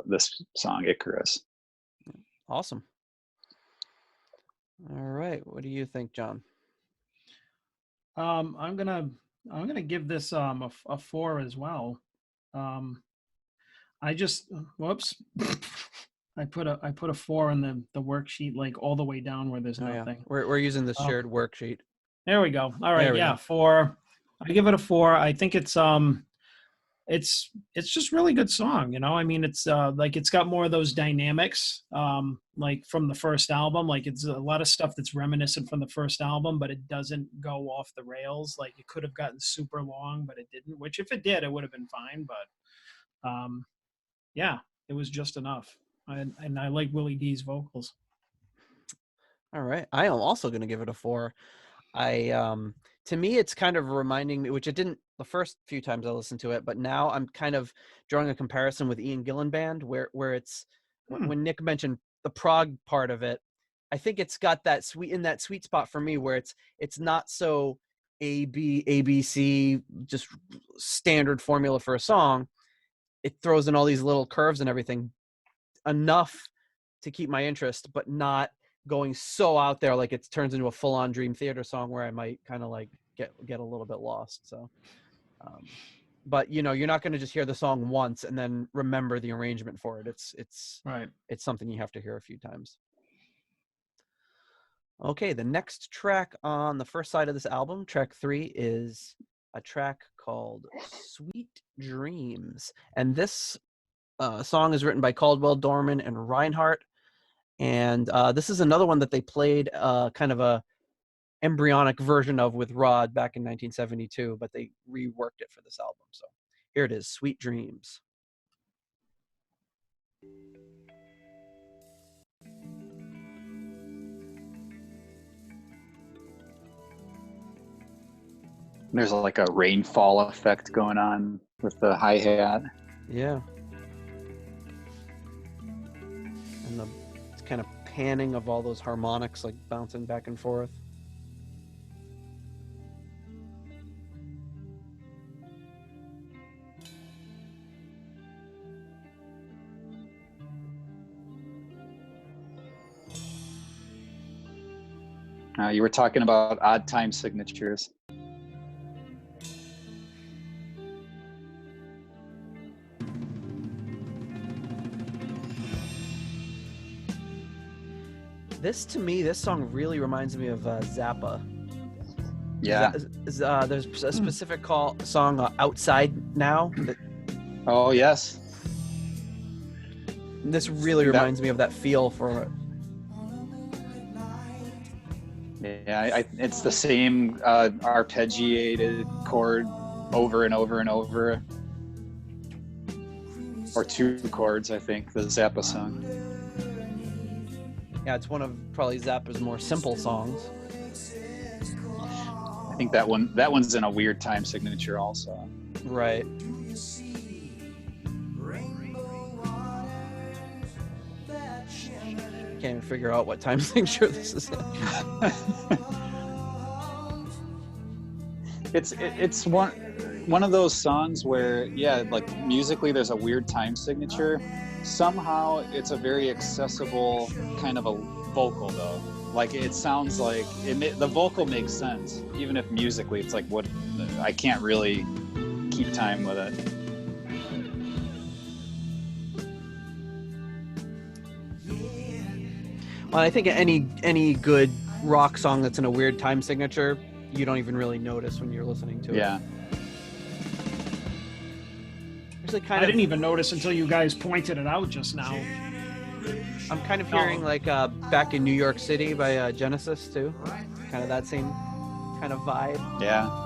Speaker 3: song, Icarus.
Speaker 1: Awesome. All right. What do you think, John?
Speaker 2: I'm gonna give this a 4 as well. I just whoops. I put a 4 on the worksheet, like all the way down where there's
Speaker 1: Oh yeah,
Speaker 2: nothing.
Speaker 1: we're using the shared worksheet.
Speaker 2: There we go. All right,
Speaker 1: There we
Speaker 2: yeah,
Speaker 1: go.
Speaker 2: 4. I give it a 4. I think it's just really good song, you know. I mean, it's like it's got more of those dynamics like from the first album. Like it's a lot of stuff that's reminiscent from the first album, but it doesn't go off the rails. Like it could have gotten super long, but it didn't, which if it did, it would have been fine. But yeah, it was just enough. And I like Willie D's vocals.
Speaker 1: All right. I am also going to give it a 4. To me, it's kind of reminding me, which it didn't the first few times I listened to it, but now I'm kind of drawing a comparison with Ian Gillan Band, where it's when Nick mentioned the prog part of it, I think it's got that sweet spot for me where it's not so ABC, just standard formula for a song. It throws in all these little curves and everything enough to keep my interest, but not going so out there like it turns into a full-on Dream Theater song where I might kind of like get a little bit lost. So but you know, you're not going to just hear the song once and then remember the arrangement for it. It's
Speaker 2: Right.
Speaker 1: It's something you have to hear a few times. Okay, the next track on the first side of this album, track 3, is a track called Sweet Dreams, and this song is written by Caldwell, Dorman, and Reinhardt. And this is another one that they played kind of a embryonic version of with Rod back in 1972, but they reworked it for this album. So here it is, Sweet Dreams.
Speaker 3: There's like a rainfall effect going on with the hi-hat.
Speaker 1: Yeah. And the kind of panning of all those harmonics like bouncing back and forth.
Speaker 3: You were talking about odd time signatures.
Speaker 1: To me, this song really reminds me of Zappa.
Speaker 3: Yeah.
Speaker 1: There's a specific song, Outside Now.
Speaker 3: Oh, yes.
Speaker 1: This really reminds me of that feel for it.
Speaker 3: Yeah, it's the same arpeggiated chord over and over and over. Or 2 chords, I think, the Zappa song.
Speaker 1: Yeah, it's one of probably Zappa's more simple songs.
Speaker 3: I think that one's in a weird time signature also.
Speaker 1: Right. Can't even figure out what time signature this is in.
Speaker 3: It's one of those songs where, yeah, like musically there's a weird time signature. Somehow it's a very accessible kind of a vocal though. Like it sounds like the vocal makes sense, even if musically it's like what I can't really keep time with it.
Speaker 1: Well, I think any good rock song that's in a weird time signature, you don't even really notice when you're listening to it.
Speaker 3: Yeah.
Speaker 2: I didn't even notice until you guys pointed it out just now.
Speaker 1: I'm kind of hearing like Back in New York City by Genesis too. Kind of that same kind of vibe.
Speaker 3: Yeah.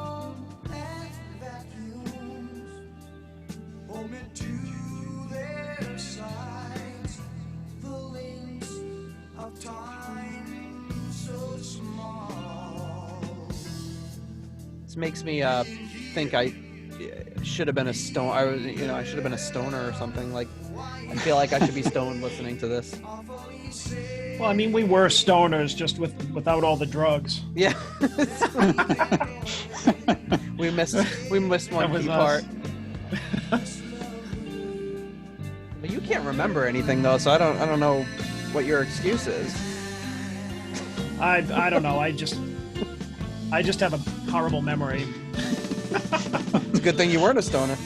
Speaker 1: makes me think I should have been a stone. I should have been a stoner or something. Like, I feel like I should be stoned listening to this.
Speaker 2: Well, I mean, we were stoners, just without all the drugs.
Speaker 1: Yeah. we missed one key part. But you can't remember anything though, so I don't know what your excuse is.
Speaker 2: I don't know. I just have a horrible memory.
Speaker 1: It's a good thing you weren't a stoner.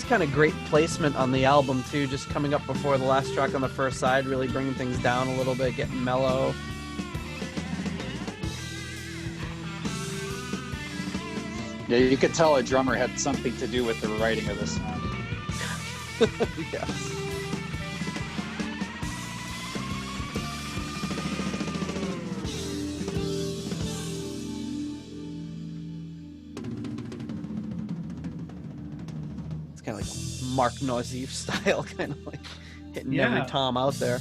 Speaker 1: Kind of great placement on the album too, just coming up before the last track on the first side, really bringing things down a little bit, getting mellow.
Speaker 3: Yeah, you could tell a drummer had something to do with the writing of this song.
Speaker 1: Yes. Kind of like Mark Noisif style, kind of like hitting every tom out there.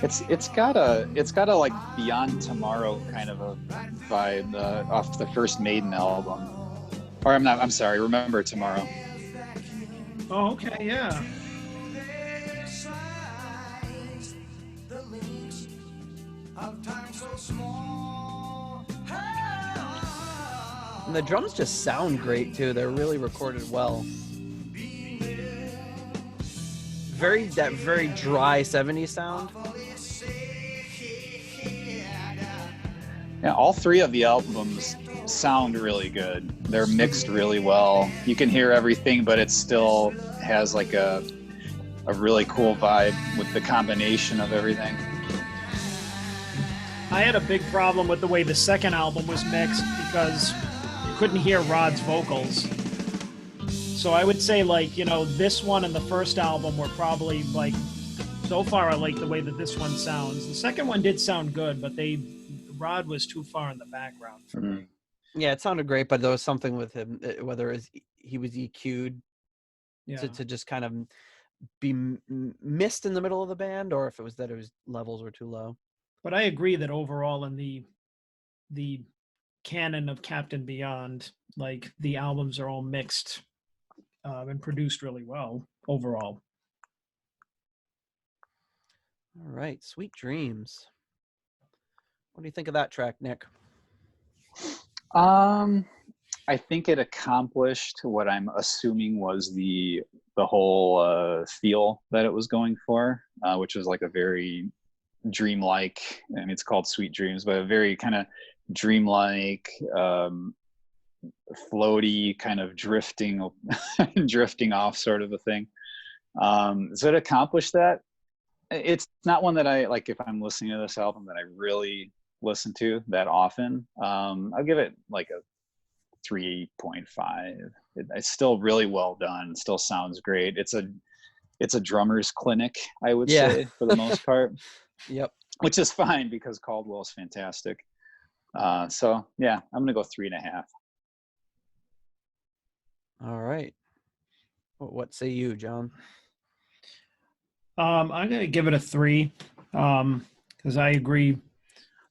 Speaker 3: It's got a like Beyond Tomorrow kind of a vibe off the first Maiden album. Or I'm sorry, Remember Tomorrow.
Speaker 2: Oh, okay, yeah.
Speaker 1: And the drums just sound great too. They're really recorded well. That very dry 70s sound.
Speaker 3: Yeah, all three of the albums sound really good. They're mixed really well. You can hear everything, but it still has like a really cool vibe with the combination of everything.
Speaker 2: I had a big problem with the way the second album was mixed because you couldn't hear Rod's vocals. So I would say, like, this one and the first album were probably, like, so far I like the way that this one sounds. The second one did sound good, but Rod was too far in the background for me.
Speaker 1: Yeah, it sounded great, but there was something with him, whether he was EQ'd to just kind of be missed in the middle of the band, or if it was that his levels were too low.
Speaker 2: But I agree that overall in the canon of Captain Beyond, like, the albums are all mixed and produced really well overall.
Speaker 1: All right, Sweet Dreams. What do you think of that track, Nick?
Speaker 3: I think it accomplished what I'm assuming was the whole feel that it was going for, which was like a very dreamlike, and it's called Sweet Dreams, but a very kind of dreamlike, floaty, kind of drifting off sort of a thing. So it accomplished that. It's not one that I like if I'm listening to this album that I really listen to that often. I'll give it like a 3.5. It's still really well done. It still sounds great. It's a drummer's clinic, I would say, for the most part.
Speaker 1: Yep.
Speaker 3: Which is fine because Caldwell's fantastic. So yeah, I'm gonna go 3.5.
Speaker 1: All right. What say you, John?
Speaker 2: I'm gonna give it a 3 because I agree.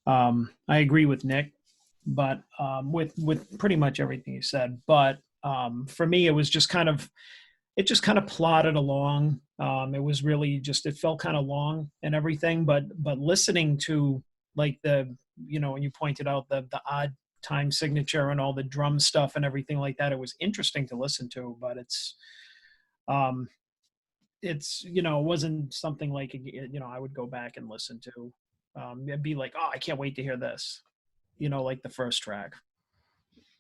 Speaker 2: I agree with Nick, but with pretty much everything he said. But for me, it was just kind of plodded along. It was really just, it felt kind of long and everything, but listening to, like, when you pointed out the odd time signature and all the drum stuff and everything like that, it was interesting to listen to, but it wasn't something like, I would go back and listen to. It'd be like, oh, I can't wait to hear this, like the first track.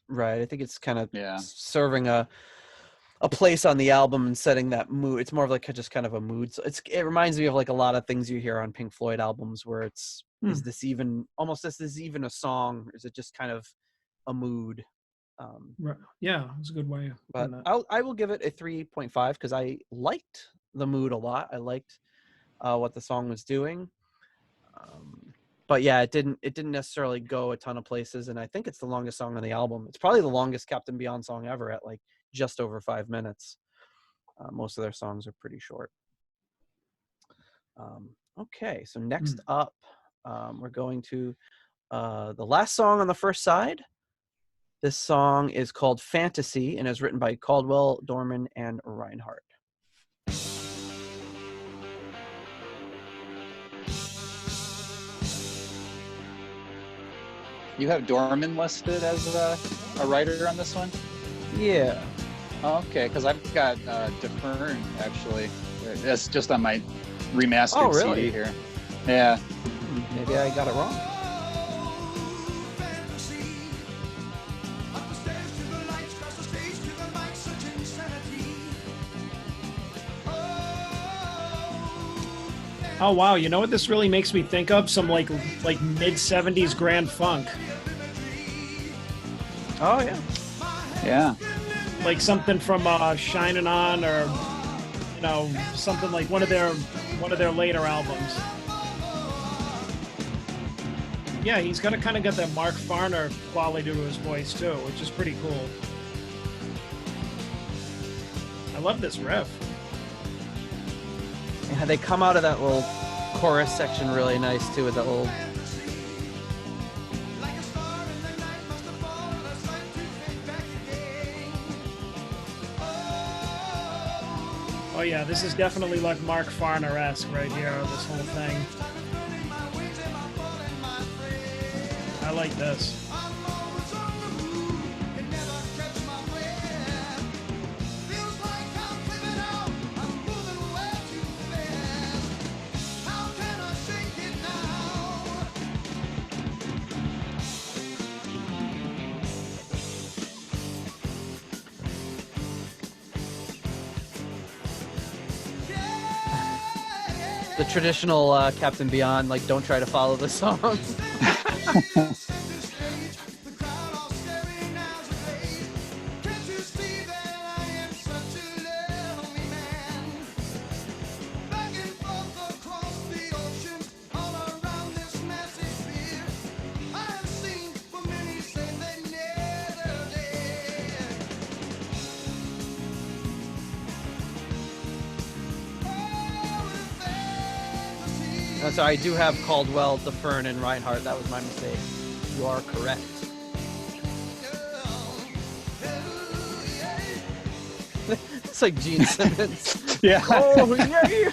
Speaker 1: Right. I think it's kind of serving a a place on the album and setting that mood. It's more of like just kind of a mood. So it reminds me of like a lot of things you hear on Pink Floyd albums where it's is this even a song, or is it just kind of a mood?
Speaker 2: Right. Yeah, it's a good way of
Speaker 1: But
Speaker 2: putting it.
Speaker 1: I will give it a 3.5 because I liked the mood a lot. I liked what the song was doing. But yeah, it didn't necessarily go a ton of places, and I think it's the longest song on the album. It's probably the longest Captain Beyond song ever at like just over 5 minutes. Most of their songs are pretty short. Okay, so next up, we're going to the last song on the first side. This song is called Fantasy and is written by Caldwell, Dorman, and Reinhardt.
Speaker 3: You have Dorman listed as a writer on this one?
Speaker 1: Yeah.
Speaker 3: Oh, okay, because I've got DeFern, actually. That's just on my remastered CD here. Yeah.
Speaker 1: Maybe I got it wrong.
Speaker 2: Oh wow, you know what this really makes me think of? Some like mid-70s Grand Funk.
Speaker 1: Oh yeah.
Speaker 3: Yeah.
Speaker 2: Like something from Shining On, or you know, something like one of their later albums. Yeah, he's kind of got that Mark Farner quality to his voice too, which is pretty cool. I love this riff.
Speaker 1: Yeah, they come out of that little chorus section really nice too, with that little.
Speaker 2: Oh yeah, this is definitely like Mark Farner-esque right here, this whole thing. I like this.
Speaker 1: The traditional Captain Beyond, like, don't try to follow the song. So I do have Caldwell, DeFern, and Reinhardt. That was my mistake. You are correct. It's like Gene Simmons.
Speaker 3: Yeah.
Speaker 1: Oh, yeah.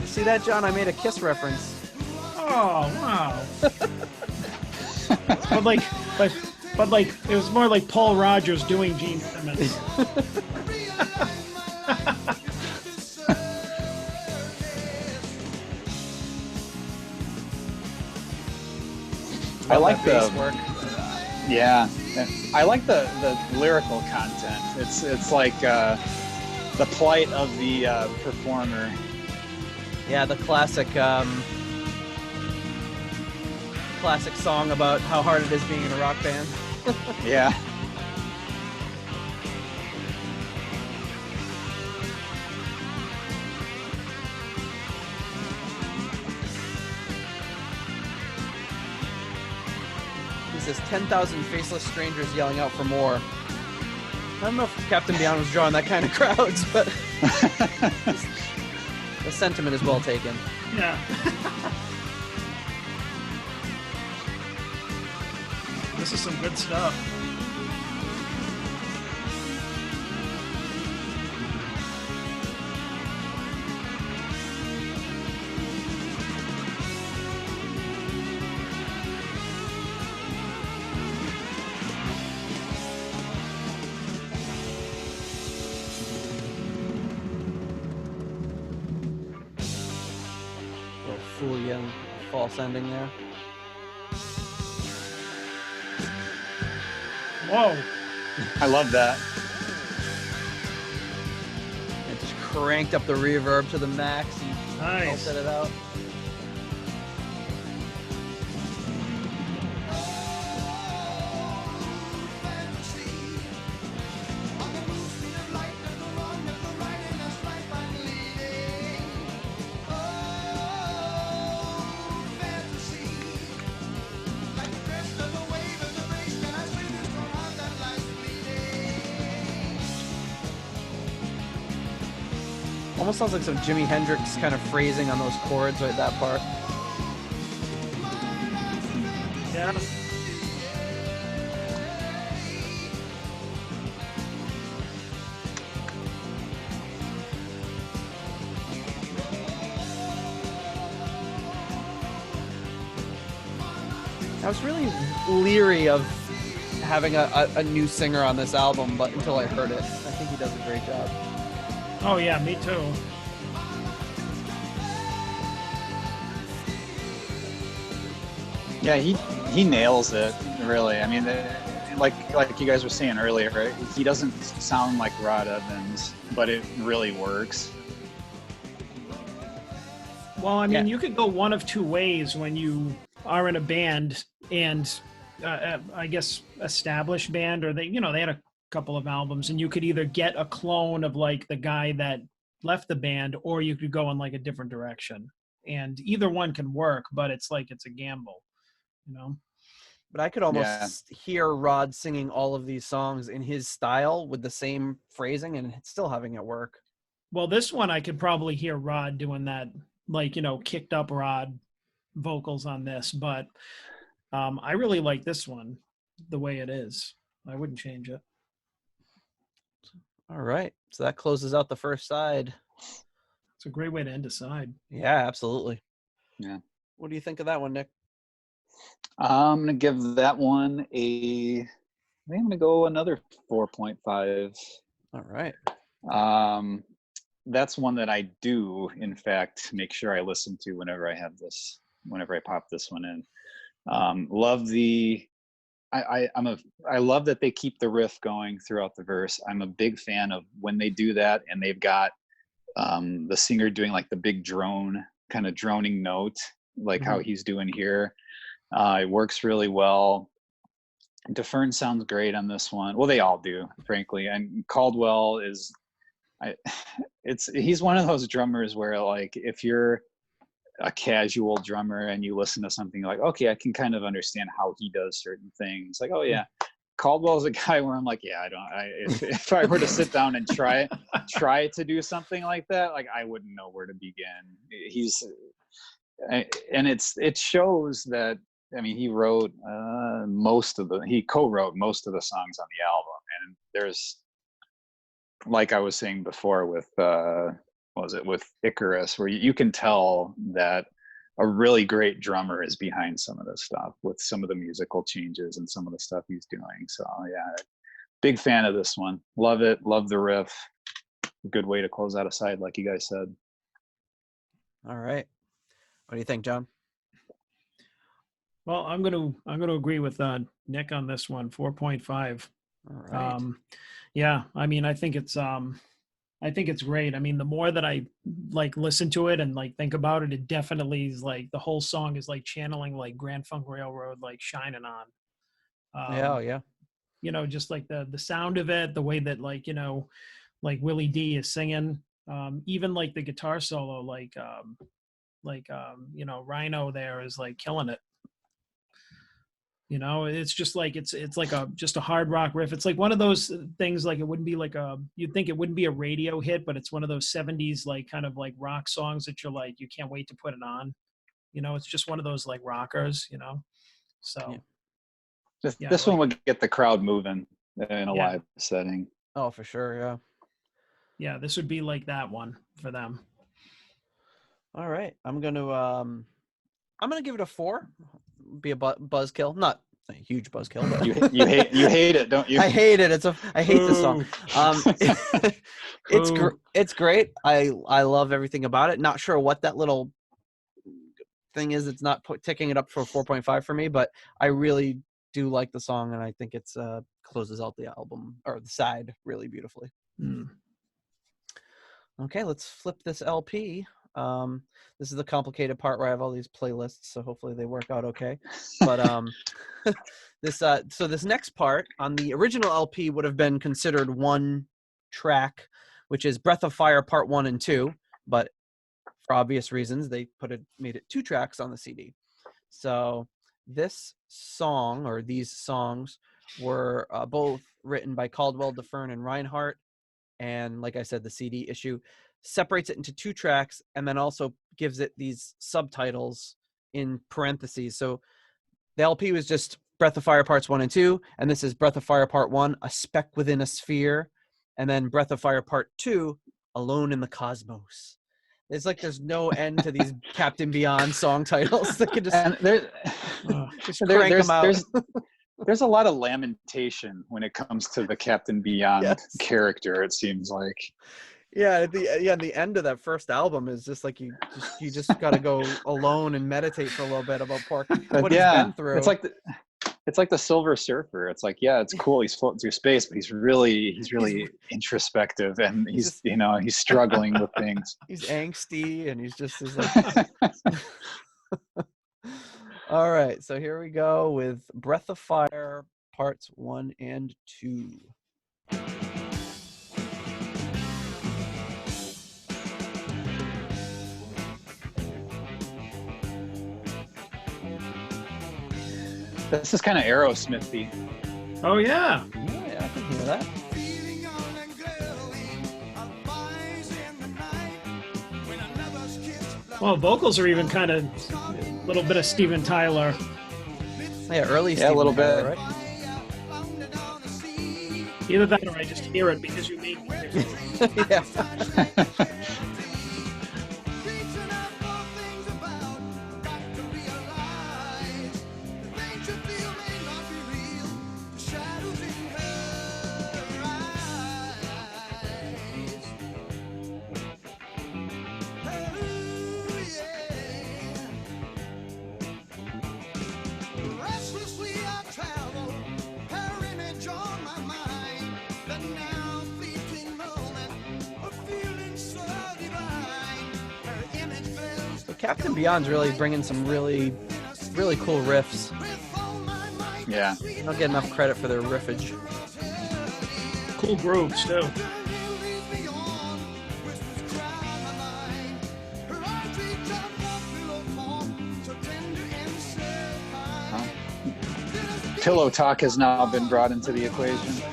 Speaker 1: See that, John? I made a Kiss reference.
Speaker 2: Oh, wow. but like, it was more like Paul Rogers doing Gene Simmons.
Speaker 3: I like the
Speaker 1: bass work.
Speaker 3: Yeah, I like the lyrical content. It's like the plight of the performer.
Speaker 1: Yeah, the classic song about how hard it is being in a rock band.
Speaker 3: Yeah.
Speaker 1: He says 10,000 faceless strangers yelling out for more. I don't know if Captain Beyond was drawing that kind of crowds, but the sentiment is well taken.
Speaker 2: Yeah. This is some good stuff.
Speaker 1: Little Fulian false ending there.
Speaker 2: Whoa.
Speaker 3: I love that.
Speaker 1: It just cranked up the reverb to the max and
Speaker 2: Nice.
Speaker 1: melted it out. Almost sounds like some Jimi Hendrix kind of phrasing on those chords right that part.
Speaker 2: Yeah.
Speaker 1: I was really leery of having a new singer on this album, but until I heard it, I think he does a great job.
Speaker 2: Oh yeah, me too.
Speaker 3: Yeah, he nails it, really. I mean, like you guys were saying earlier, right? He doesn't sound like Rod Evans, but it really works.
Speaker 2: Well, I mean,
Speaker 1: Yeah.
Speaker 2: you could go one of two ways when you are in a band and I guess established band, or they had a couple of albums, and you could either get a clone of like the guy that left the band, or you could go in like a different direction. And either one can work, but it's like it's a gamble, you know?
Speaker 1: But I could
Speaker 3: Yeah.
Speaker 1: almost hear Rod singing all of these songs in his style with the same phrasing and still having it work.
Speaker 2: Well, this one I could probably hear Rod doing that, like, kicked up Rod vocals on this, but I really like this one the way it is. I wouldn't change it.
Speaker 1: All right. So that closes out the first side.
Speaker 2: It's a great way to end a side.
Speaker 1: Yeah, absolutely.
Speaker 3: Yeah.
Speaker 1: What do you think of that one, Nick?
Speaker 3: I'm gonna give that one I think I'm gonna go another 4.5.
Speaker 1: All right.
Speaker 3: That's one that I do, in fact, make sure I listen to whenever I pop this one in. Love I love that they keep the riff going throughout the verse. I'm a big fan of when they do that, and they've got the singer doing like the big kind of droning note, like how he's doing here. It works really well. DeFern sounds great on this one. Well, they all do, frankly. And Caldwell he's one of those drummers where, like, if you're a casual drummer and you listen to something, like, okay, I can kind of understand how he does certain things. Like, oh yeah, Caldwell's a guy where I'm like, yeah, if I were to sit down and try to do something like that, like, I wouldn't know where to begin. And it shows that, I mean, he co-wrote most of the songs on the album. And there's, like I was saying before with with Icarus, where you can tell that a really great drummer is behind some of this stuff, with some of the musical changes and some of the stuff he's doing. So yeah, big fan of this one. Love it. Love the riff. Good way to close out a side, like you guys said.
Speaker 1: All right. What do you think, John?
Speaker 2: Well, I'm gonna agree with Nick on this one. 4.5.
Speaker 1: All right.
Speaker 2: Yeah, I mean, I think it's great. I mean, the more that I like listen to it and like think about it, it definitely is like the whole song is like channeling like Grand Funk Railroad, like Shining On.
Speaker 1: Yeah.
Speaker 2: Just like the sound of it, the way that like like Willie D is singing, even like the guitar solo, Rhino there is like killing it. It's just like it's like just a hard rock riff. It's like one of those things, like it wouldn't be like you'd think it wouldn't be a radio hit, but it's one of those 70s like kind of like rock songs that you're like you can't wait to put it on. It's just one of those like rockers, So
Speaker 3: This one would get the crowd moving in a live setting.
Speaker 1: Oh, for sure, yeah.
Speaker 2: Yeah, this would be like that one for them.
Speaker 1: All right, I'm gonna give it a 4. Be a buzzkill, not a huge buzzkill, but
Speaker 3: you hate it, don't you?
Speaker 1: I hate it. I hate this song. It's great. I love everything about it. Not sure what that little thing is. It's not ticking it up for 4.5 for me, but I really do like the song, and I think it's closes out the album or the side really beautifully. Okay, let's flip this LP. This is the complicated part where I have all these playlists, so hopefully they work out okay. But this next part on the original LP would have been considered one track, which is Breath of Fire Part 1 and 2, but for obvious reasons they made it 2 tracks on the CD. So this song, or these songs, were both written by Caldwell, DeFern, and Reinhardt. And like I said, the CD issue separates it into 2 tracks and then also gives it these subtitles in parentheses. So the LP was just Breath of Fire Parts 1 and 2, and this is Breath of Fire Part 1, A Speck Within a Sphere, and then Breath of Fire Part 2, Alone in the Cosmos. It's like there's no end to these Captain Beyond song titles. They could just, just crank them out.
Speaker 3: There's a lot of lamentation when it comes to the Captain Beyond character, it seems like.
Speaker 1: Yeah, the end of that first album is just like you just got to go alone and meditate for a little bit about what he's been through.
Speaker 3: It's like the Silver Surfer. It's like, yeah, it's cool. He's floating through space, but he's really introspective, and he's struggling with things.
Speaker 1: He's angsty, and he's like. All right, so here we go with Breath of Fire Parts 1 and 2.
Speaker 3: This is kind of Aerosmithy.
Speaker 2: Oh yeah.
Speaker 1: Yeah, I can hear that.
Speaker 2: Well, vocals are even kind of a little bit of Steven Tyler.
Speaker 1: Yeah, early
Speaker 3: Steven
Speaker 1: a little
Speaker 3: Tyler,
Speaker 1: bit, right?
Speaker 2: Either that or I just hear it because you made me.
Speaker 1: Yeah. Captain Beyond's really bringing some really cool riffs.
Speaker 3: Yeah.
Speaker 1: They don't get enough credit for their riffage.
Speaker 2: Cool grooves too.
Speaker 3: Pillow talk has now been brought into the equation.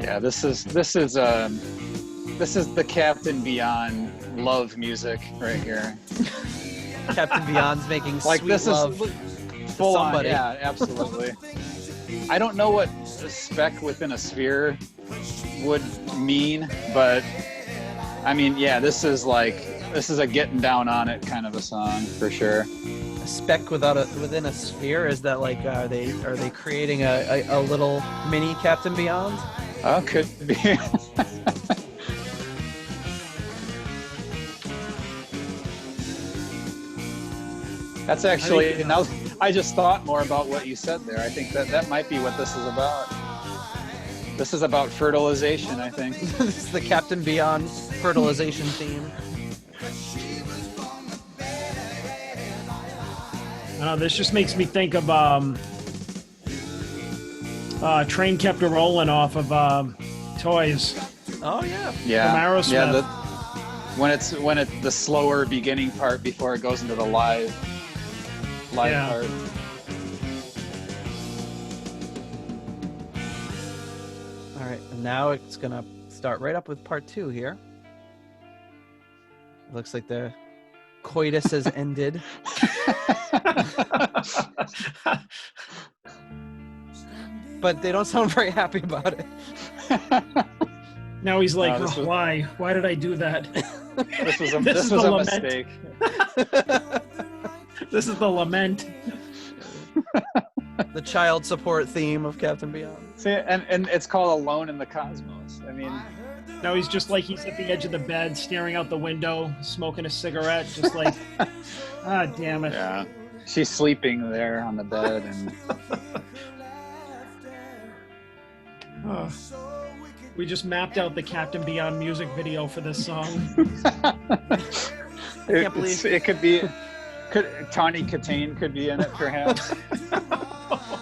Speaker 3: Yeah, this is the Captain Beyond love music right here.
Speaker 1: Captain Beyond's making
Speaker 3: like
Speaker 1: sweet
Speaker 3: this
Speaker 1: love
Speaker 3: is full on.
Speaker 1: somebody.
Speaker 3: Yeah, absolutely. I don't know what a speck within a sphere would mean, but I mean, yeah, this is a getting down on it kind of a song for sure.
Speaker 1: A speck within a sphere, is that like are they creating a little mini Captain Beyond?
Speaker 3: Oh, could be. That's actually, now I just thought more about what you said there. I think that might be what this is about. This is about fertilization, I think.
Speaker 1: This is the Captain Beyond fertilization theme.
Speaker 2: This just makes me think of Train Kept a Rollin' off of Toys.
Speaker 1: Oh yeah.
Speaker 3: Yeah.
Speaker 2: From Aerosmith.
Speaker 3: Yeah, when it's the slower beginning part before it goes into the live part.
Speaker 1: All right, and now it's gonna start right up with part 2 here. It looks like the coitus has ended. But they don't sound very happy about it.
Speaker 2: Now he's like, why? Why did I do that?
Speaker 3: This was a mistake.
Speaker 2: This is the lament.
Speaker 1: The child support theme of Captain Beyond.
Speaker 3: See, and it's called Alone in the Cosmos. I mean,
Speaker 2: Now he's just like he's at the edge of the bed, staring out the window, smoking a cigarette, just like, ah, damn it.
Speaker 3: yeah, she's sleeping there on the bed, and
Speaker 2: Oh. We just mapped out the Captain Beyond music video for this song.
Speaker 3: it could be. Tawny Katane could be in it, perhaps.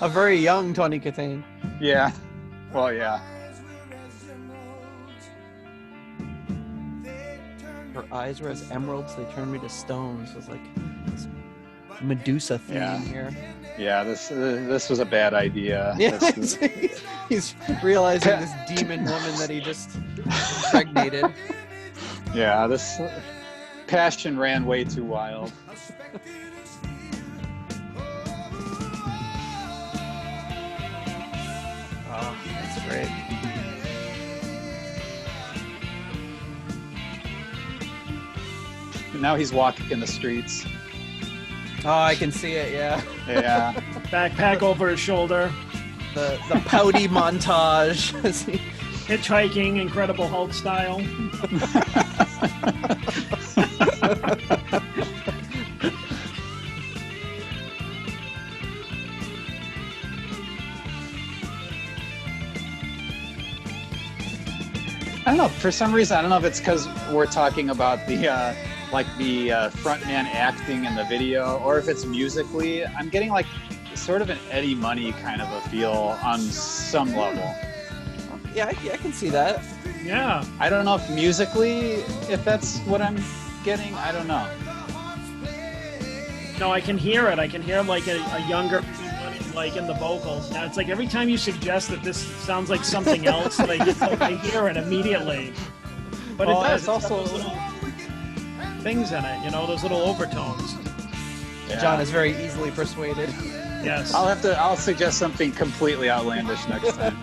Speaker 1: A very young Tawny Katane.
Speaker 3: Yeah. Well, yeah.
Speaker 1: Her eyes were as emeralds, they turned me to stones. It was like this Medusa theme here.
Speaker 3: Yeah, this was a bad idea.
Speaker 1: Yeah, he's realizing this demon woman that he just impregnated.
Speaker 3: Yeah, this passion ran way too wild.
Speaker 1: Oh, that's great.
Speaker 3: Now he's walking in the streets.
Speaker 1: Oh, I can see it, yeah.
Speaker 3: Yeah.
Speaker 2: Backpack over his shoulder.
Speaker 1: The pouty montage. as he-
Speaker 2: Hitchhiking, Incredible Hulk style.
Speaker 3: I don't know. For some reason, I don't know if it's because we're talking about the frontman acting in the video, or if it's musically. I'm getting like sort of an Eddie Money kind of a feel on some level.
Speaker 1: Yeah, I can see that.
Speaker 2: Yeah.
Speaker 3: I don't know if musically, if that's what I'm getting. I don't know.
Speaker 2: No, I can hear it. I can hear like a younger, like in the vocals. Now it's like every time you suggest that this sounds like something else, like, it's like I hear it immediately. But it does.
Speaker 3: It's also
Speaker 2: got those little things in it, you know, those little overtones.
Speaker 3: Yeah.
Speaker 1: John is very easily persuaded.
Speaker 2: Yes.
Speaker 3: I'll suggest something completely outlandish next time.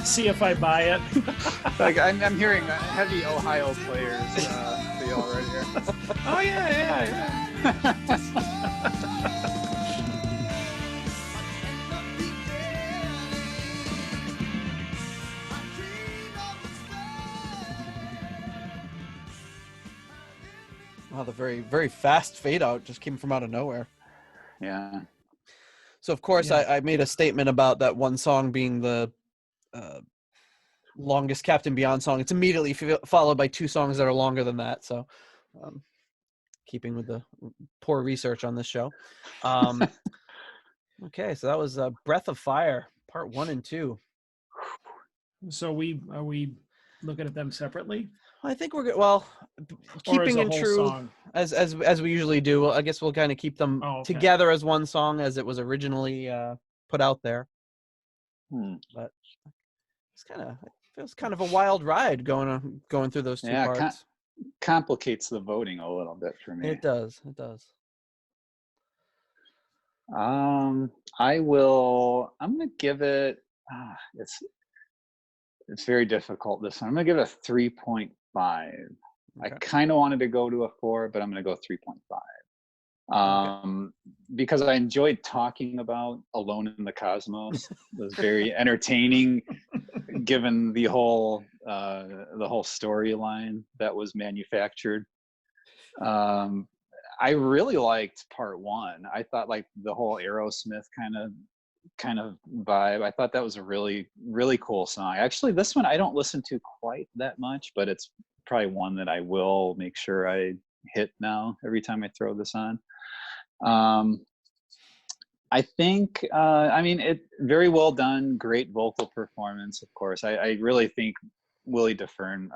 Speaker 2: See if I buy it.
Speaker 3: Like I'm hearing heavy Ohio players feel right here.
Speaker 2: Oh yeah.
Speaker 1: Wow, the very, very fast fade out just came from out of nowhere.
Speaker 3: Yeah.
Speaker 1: So, of course,
Speaker 2: Yeah.
Speaker 1: I made a statement about that one song being the longest Captain Beyond song. It's immediately followed by two songs that are longer than that. So, keeping with the poor research on this show. Okay, so that was Breath of Fire, part 1 and 2.
Speaker 2: So are we looking at them separately?
Speaker 1: I think we're good. Well,
Speaker 2: Or as
Speaker 1: keeping
Speaker 2: a
Speaker 1: in
Speaker 2: whole
Speaker 1: true
Speaker 2: song?
Speaker 1: as we usually do. Well, I guess we'll kind of keep them
Speaker 2: Oh, okay.
Speaker 1: together as one song as it was originally put out there. But it feels kind of a wild ride going through those two parts.
Speaker 3: Complicates the voting a little bit for me.
Speaker 1: It does. It does.
Speaker 3: I'm gonna give it. It's very difficult this one. I'm gonna give it a 3.5. I kind of wanted to go to a 4, but I'm gonna go 3.5. Because I enjoyed talking about Alone in the Cosmos. It was very entertaining, given the whole storyline that was manufactured. I really liked part 1. I thought like the whole Aerosmith kind of vibe. I thought that was a really, really cool song. Actually, this one I don't listen to quite that much, but it's probably one that I will make sure I hit now every time I throw this on. I think, it very well done, great vocal performance, of course. I really think Willie DeFern,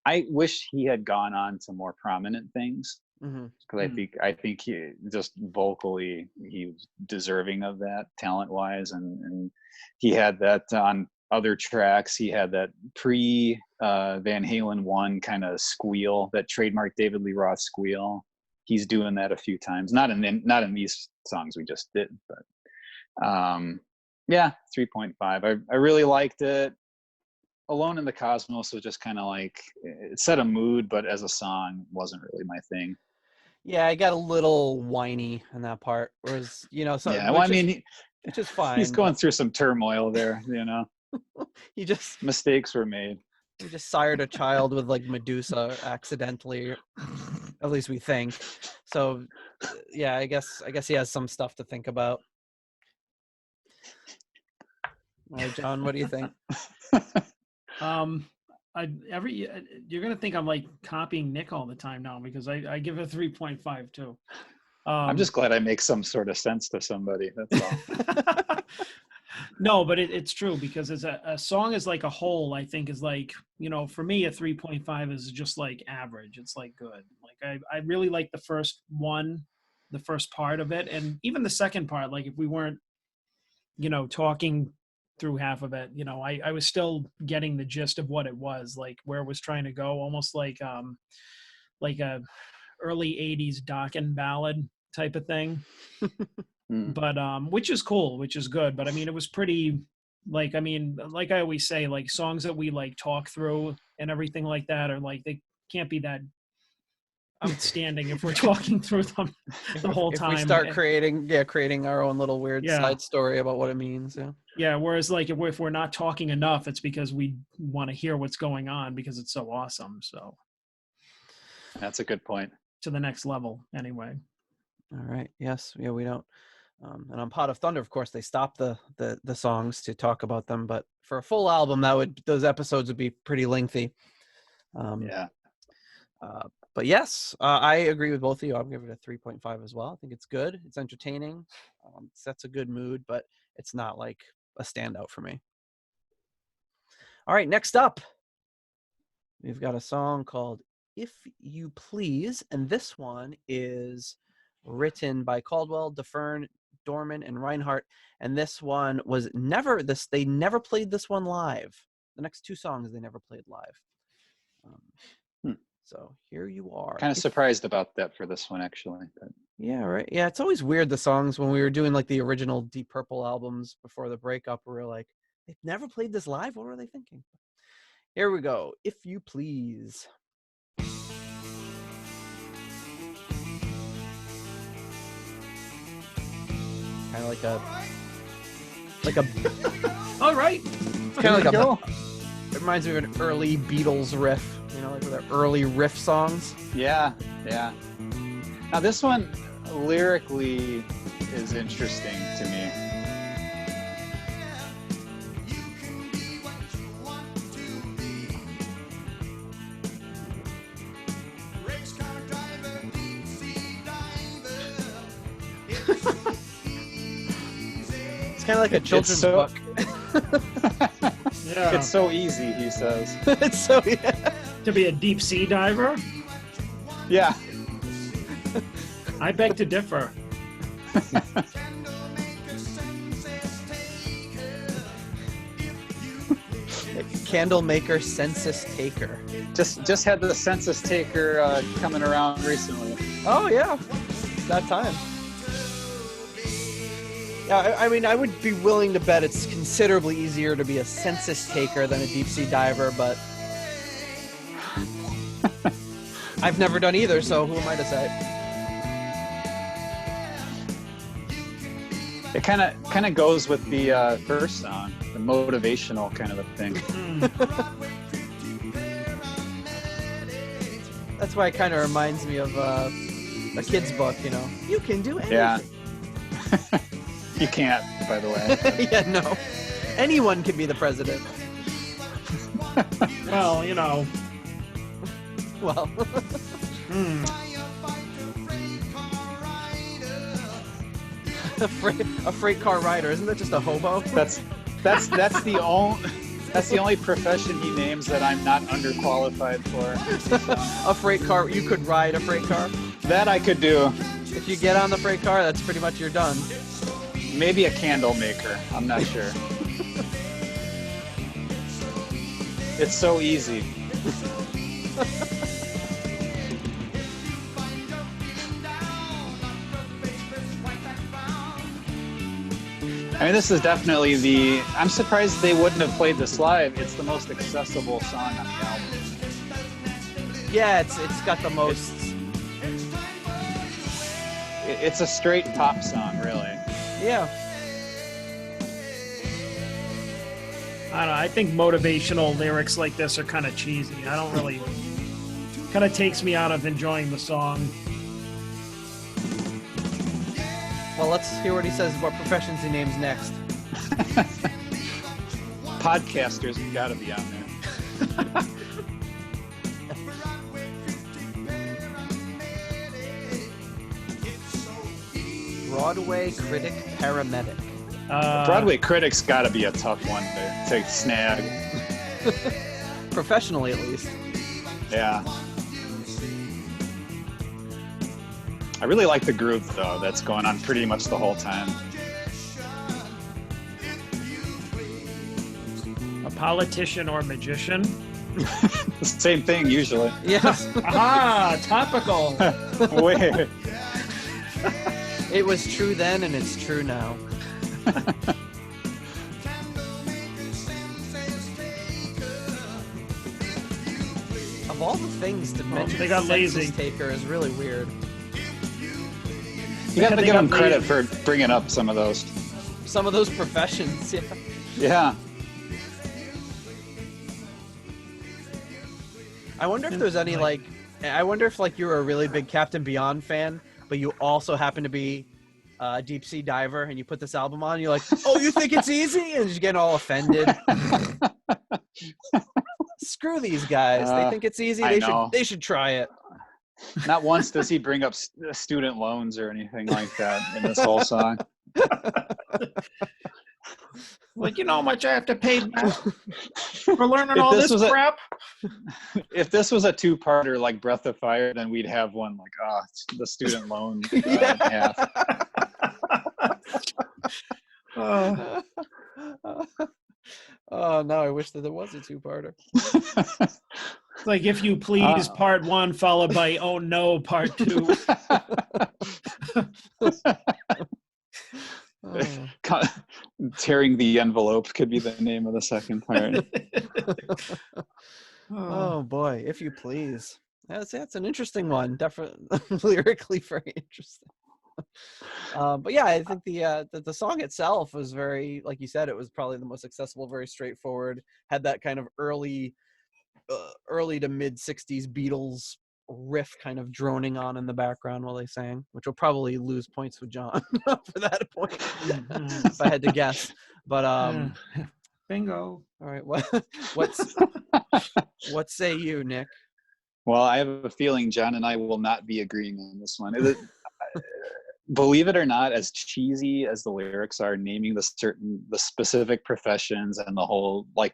Speaker 3: I wish he had gone on to more prominent things, because I think he just vocally, he was deserving of that talent-wise, and he had that on other tracks. He had that pre Van Halen 1 kind of squeal, that trademark David Lee Roth squeal. He's doing that a few times, not in these songs we just did, but 3.5. I really liked it. Alone in the Cosmos was just kind of like, it set a mood, but as a song wasn't really my thing.
Speaker 1: Yeah, I got a little whiny in that part. Whereas, so
Speaker 3: Yeah, well, I mean,
Speaker 1: which is
Speaker 3: he's
Speaker 1: fine,
Speaker 3: going
Speaker 1: but
Speaker 3: through some turmoil there.
Speaker 1: he just
Speaker 3: Mistakes were made.
Speaker 1: he just sired a child with like Medusa accidentally, at least we think. So yeah, I guess he has some stuff to think about. All right, John, what do you think?
Speaker 2: You're gonna think I'm like copying Nick all the time now because I give it 3.5 too.
Speaker 3: I'm just glad I make some sort of sense to somebody. That's all.
Speaker 2: No, but it's true because as a song as like a whole, I think is like, for me, a 3.5 is just like average. It's like good. Like I really like the first part of it. And even the second part, like if we weren't, talking through half of it, I was still getting the gist of what it was, like where it was trying to go, almost like a early 80s Dokken ballad type of thing. But which is cool, which is good. But I mean, it was pretty like I always say, like songs that we like talk through and everything like that are like they can't be that outstanding if we're talking through them the whole time.
Speaker 1: If we start creating our own little weird
Speaker 2: Yeah.
Speaker 1: side story about what it means.
Speaker 2: Yeah. Whereas like if we're not talking enough, it's because we want to hear what's going on because it's so awesome. So
Speaker 3: that's a good point.
Speaker 2: To the next level, anyway.
Speaker 1: All right. Yes. Yeah. We don't. And on Pot of Thunder, of course, they stop the songs to talk about them. But for a full album, those episodes would be pretty lengthy.
Speaker 3: Yeah.
Speaker 1: But yes, I agree with both of you. I'm giving it a 3.5 as well. I think it's good. It's entertaining. Sets a good mood, but it's not like a standout for me. All right. Next up, we've got a song called "If You Please," and this one is written by Caldwell, DeFern, Dorman, and Reinhardt. And this one was they never played this one live. The next two songs they never played live. So here you are.
Speaker 3: Kind of surprised about that for this one, actually. But.
Speaker 1: Yeah, right. Yeah, it's always weird, the songs, when we were doing like the original Deep Purple albums before the breakup, we were like, they've never played this live? What were they thinking? Here we go. If You Please. Kind of like a
Speaker 2: all right.
Speaker 1: Kind of like it reminds me of an early Beatles riff, like the early riff songs.
Speaker 3: Yeah. Now this one lyrically is interesting to me.
Speaker 1: It's kind of like a children's book.
Speaker 3: Yeah. It's so easy, he says.
Speaker 1: It's so
Speaker 2: to be a deep sea diver.
Speaker 3: Yeah.
Speaker 2: I beg to differ.
Speaker 1: Candle maker, census taker.
Speaker 3: Just had the census taker coming around recently.
Speaker 1: Oh yeah, it's that time. Yeah, I mean, I would be willing to bet it's considerably easier to be a census taker than a deep sea diver, but I've never done either, so who am I to say?
Speaker 3: It kind of goes with the first song, the motivational kind of a thing.
Speaker 1: That's why it kind of reminds me of a kid's book, You can do anything.
Speaker 3: Yeah. You can't, by the way.
Speaker 1: Yeah, no. Anyone can be the president.
Speaker 2: Well,
Speaker 1: Well. A freight car rider, isn't that just a hobo?
Speaker 3: That's the only profession he names that I'm not underqualified for.
Speaker 1: A freight car, you could ride a freight car?
Speaker 3: That I could do.
Speaker 1: If you get on the freight car, that's pretty much you're done.
Speaker 3: Maybe a candle maker. I'm not sure. It's so easy. I mean, this is definitely I'm surprised they wouldn't have played this live. It's the most accessible song on the album.
Speaker 1: Yeah, it's got the most.
Speaker 3: it's a straight pop song, really.
Speaker 1: Yeah.
Speaker 2: I don't know. I think motivational lyrics like this are kind of cheesy. I don't really. Kind of takes me out of enjoying the song.
Speaker 1: Well, let's hear what he says. What professions he names next.
Speaker 3: Podcasters have got to be on there.
Speaker 1: Broadway critic paramedic.
Speaker 3: Broadway critic's got to be a tough one to snag.
Speaker 1: Professionally, at least.
Speaker 3: Yeah. I really like the groove, though, that's going on pretty much the whole time.
Speaker 2: A politician or magician?
Speaker 3: Same thing, usually.
Speaker 1: Yes.
Speaker 2: Aha, topical.
Speaker 3: Wait.
Speaker 1: It was true then, and it's true now. Of all the things to mention,
Speaker 2: they got
Speaker 1: census
Speaker 2: lazy.
Speaker 1: taker is really weird.
Speaker 3: You got to
Speaker 2: They
Speaker 3: give
Speaker 2: got
Speaker 3: them credit
Speaker 2: lazy.
Speaker 3: for bringing up some of those.
Speaker 1: Some of those professions, yeah.
Speaker 3: Yeah.
Speaker 1: I wonder if there's any I wonder if you're a really big Captain Beyond fan, but you also happen to be a deep sea diver, and you put this album on, and you're like, oh, you think it's easy? And you get all offended. Screw these guys. They think it's easy. They should try it.
Speaker 3: Not once does he bring up student loans or anything like that in this whole song.
Speaker 2: Like, you know how much I have to pay now for learning
Speaker 3: If
Speaker 2: all
Speaker 3: this
Speaker 2: this
Speaker 3: was
Speaker 2: crap?
Speaker 3: If this was a two-parter like Breath of Fire, then we'd have one like, the student loan half.
Speaker 1: Oh, no, I wish that there was a two-parter.
Speaker 2: It's like, if you please, part 1 followed by oh no, part 2.
Speaker 3: Tearing the envelope could be the name of the second part.
Speaker 1: Oh boy, if you please. That's an interesting one. Definitely lyrically very interesting. But yeah, I think the song itself was very, like you said, it was probably the most accessible, very straightforward. Had that kind of early to mid '60s Beatles riff kind of droning on in the background while they sang, which will probably lose points with John for that point if I had to guess. But
Speaker 2: Bingo.
Speaker 1: all right, what say you, Nick?
Speaker 3: Well, I have a feeling John and I will not be agreeing on this one. Believe it or not, as cheesy as the lyrics are, naming the specific professions and the whole like